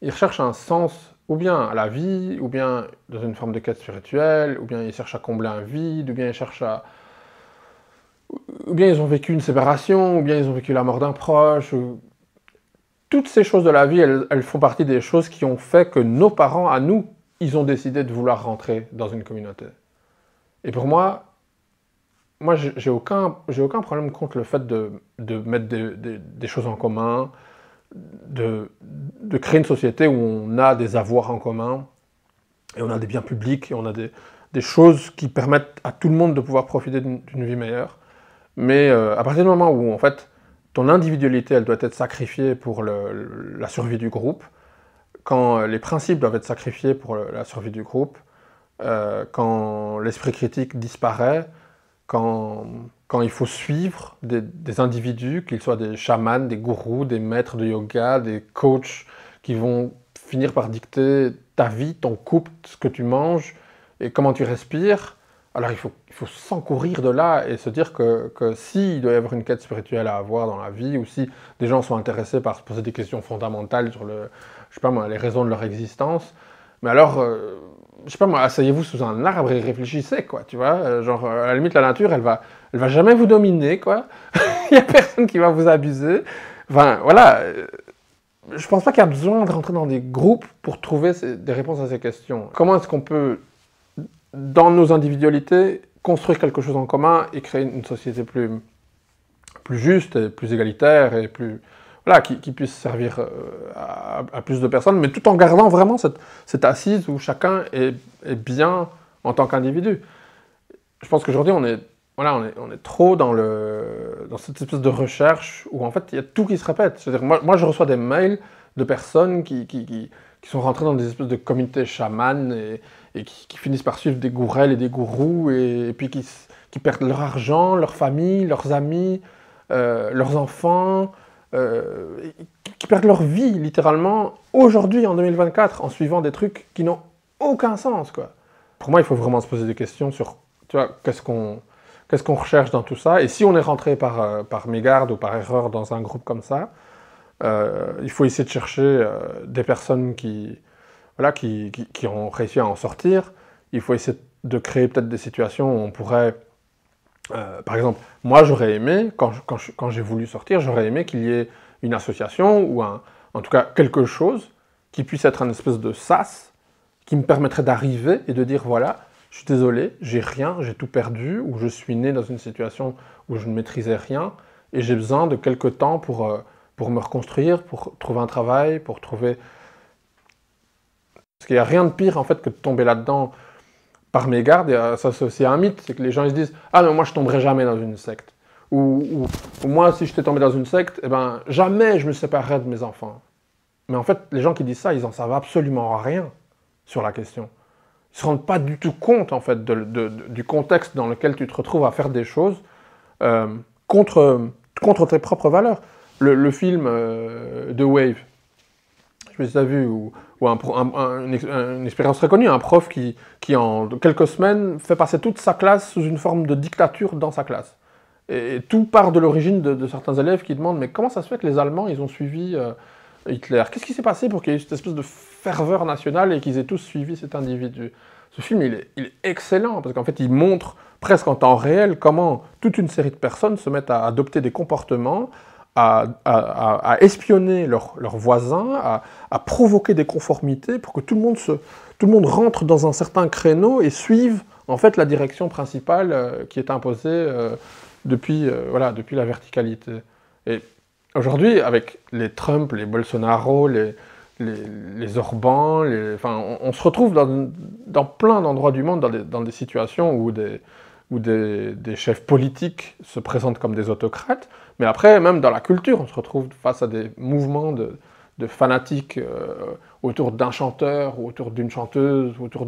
ils recherchent un sens, ou bien à la vie, ou bien dans une forme de quête spirituelle, ou bien ils cherchent à combler un vide, ou bien ils ont vécu une séparation, ou bien ils ont vécu la mort d'un proche, toutes ces choses de la vie, elles font partie des choses qui ont fait que nos parents, à nous, ils ont décidé de vouloir rentrer dans une communauté. Et pour moi j'ai aucun problème contre le fait de mettre des choses en commun, de créer une société où on a des avoirs en commun, et on a des biens publics, et on a des choses qui permettent à tout le monde de pouvoir profiter d'une vie meilleure. Mais à partir du moment où, en fait, ton individualité, elle doit être sacrifiée pour la survie du groupe, quand les principes doivent être sacrifiés pour la survie du groupe, quand l'esprit critique disparaît, quand il faut suivre des individus, qu'ils soient des chamans, des gourous, des maîtres de yoga, des coachs, qui vont finir par dicter ta vie, ton couple, ce que tu manges et comment tu respires, alors il faut s'encourir de là et se dire que s'il doit y avoir une quête spirituelle à avoir dans la vie, ou si des gens sont intéressés par se poser des questions fondamentales sur je sais pas moi, les raisons de leur existence, mais alors, je sais pas moi, asseyez-vous sous un arbre et réfléchissez, quoi, tu vois, genre, à la limite, la nature, elle va elle va jamais vous dominer, quoi. Il n'y a personne qui va vous abuser. Enfin, voilà. Je pense pas qu'il y a besoin de rentrer dans des groupes pour trouver des réponses à ces questions. Comment est-ce qu'on peut, dans nos individualités, construire quelque chose en commun et créer une société plus juste, et plus égalitaire, et plus... Voilà, qui puisse servir à plus de personnes, mais tout en gardant vraiment cette assise où chacun est bien en tant qu'individu. Je pense qu'aujourd'hui, on est trop dans cette espèce de recherche où en fait, il y a tout qui se répète. C'est-à-dire, moi, je reçois des mails de personnes qui sont rentrées dans des espèces de communautés chamanes et qui finissent par suivre des gourelles et des gourous et puis qui perdent leur argent, leur famille, leurs amis, leurs enfants, qui perdent leur vie littéralement aujourd'hui en 2024 en suivant des trucs qui n'ont aucun sens, quoi. Pour moi, il faut vraiment se poser des questions sur, tu vois, qu'est-ce qu'on recherche dans tout ça. Et si on est rentré par mégarde ou par erreur dans un groupe comme ça, il faut essayer de chercher des personnes qui ont réussi à en sortir. Il faut essayer de créer peut-être des situations où on pourrait... par exemple, moi j'aurais aimé, quand j'ai voulu sortir, j'aurais aimé qu'il y ait une association ou en tout cas quelque chose qui puisse être un espèce de sas qui me permettrait d'arriver et de dire voilà, je suis désolé, j'ai rien, j'ai tout perdu, ou je suis né dans une situation où je ne maîtrisais rien et j'ai besoin de quelques temps pour me reconstruire, pour trouver un travail, pour trouver... Parce qu'il n'y a rien de pire en fait que de tomber là-dedans par mégarde, ça c'est aussi un mythe, c'est que les gens ils se disent « Ah mais moi je tomberai jamais dans une secte ». Ou moi si j'étais tombé dans une secte, eh ben, jamais je me séparerais de mes enfants. Mais en fait, les gens qui disent ça, ils n'en savent absolument rien sur la question. Ils ne se rendent pas du tout compte en fait du contexte dans lequel tu te retrouves à faire des choses contre tes propres valeurs. Le film The Wave, je me suis vu, ou une expérience très connue, un prof qui en quelques semaines fait passer toute sa classe sous une forme de dictature dans sa classe. Et tout part de l'origine de certains élèves qui demandent « Mais comment ça se fait que les Allemands, ils ont suivi Hitler? Qu'est-ce qui s'est passé pour qu'il y ait cette espèce de ferveur nationale et qu'ils aient tous suivi cet individu ?» Ce film, il est excellent, parce qu'en fait, il montre presque en temps réel comment toute une série de personnes se mettent à adopter des comportements, à espionner leurs voisins, à provoquer des conformités pour que tout le monde rentre dans un certain créneau et suive en fait la direction principale qui est imposée depuis la verticalité. Et aujourd'hui, avec les Trump, les Bolsonaro, les Orban, on se retrouve dans plein d'endroits du monde dans des situations où des chefs politiques se présentent comme des autocrates, mais après, même dans la culture, on se retrouve face à des mouvements de fanatiques autour d'un chanteur, ou autour d'une chanteuse, pour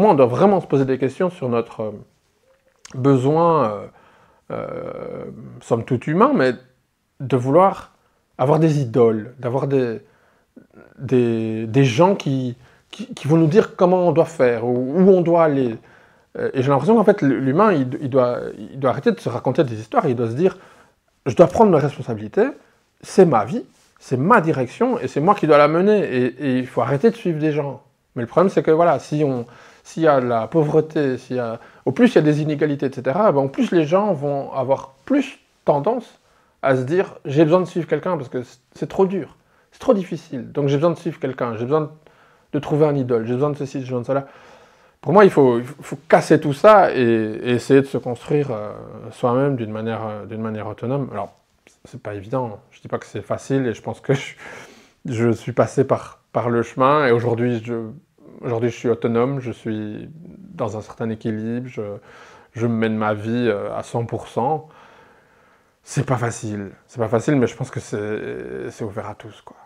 moi, on doit vraiment se poser des questions sur notre besoin, somme toute humain, mais de vouloir avoir des idoles, d'avoir des gens qui vont nous dire comment on doit faire, où on doit aller. Et j'ai l'impression qu'en fait, l'humain, il doit arrêter de se raconter des histoires, il doit se dire, je dois prendre mes responsabilités, c'est ma vie, c'est ma direction, et c'est moi qui dois la mener, et il faut arrêter de suivre des gens. Mais le problème, c'est que voilà, s'il y a de la pauvreté, au plus il y a des inégalités, etc., au plus les gens vont avoir plus tendance à se dire, j'ai besoin de suivre quelqu'un parce que c'est trop dur, c'est trop difficile, donc j'ai besoin de suivre quelqu'un, j'ai besoin de trouver un idole, j'ai besoin de ceci, j'ai besoin de cela. Pour moi, il faut casser tout ça et essayer de se construire soi-même d'une manière autonome. Alors, c'est pas évident, je dis pas que c'est facile, et je pense que je suis passé par le chemin, et aujourd'hui je suis autonome, je suis dans un certain équilibre, je mène ma vie à 100%. C'est pas facile, mais je pense que c'est ouvert à tous, quoi.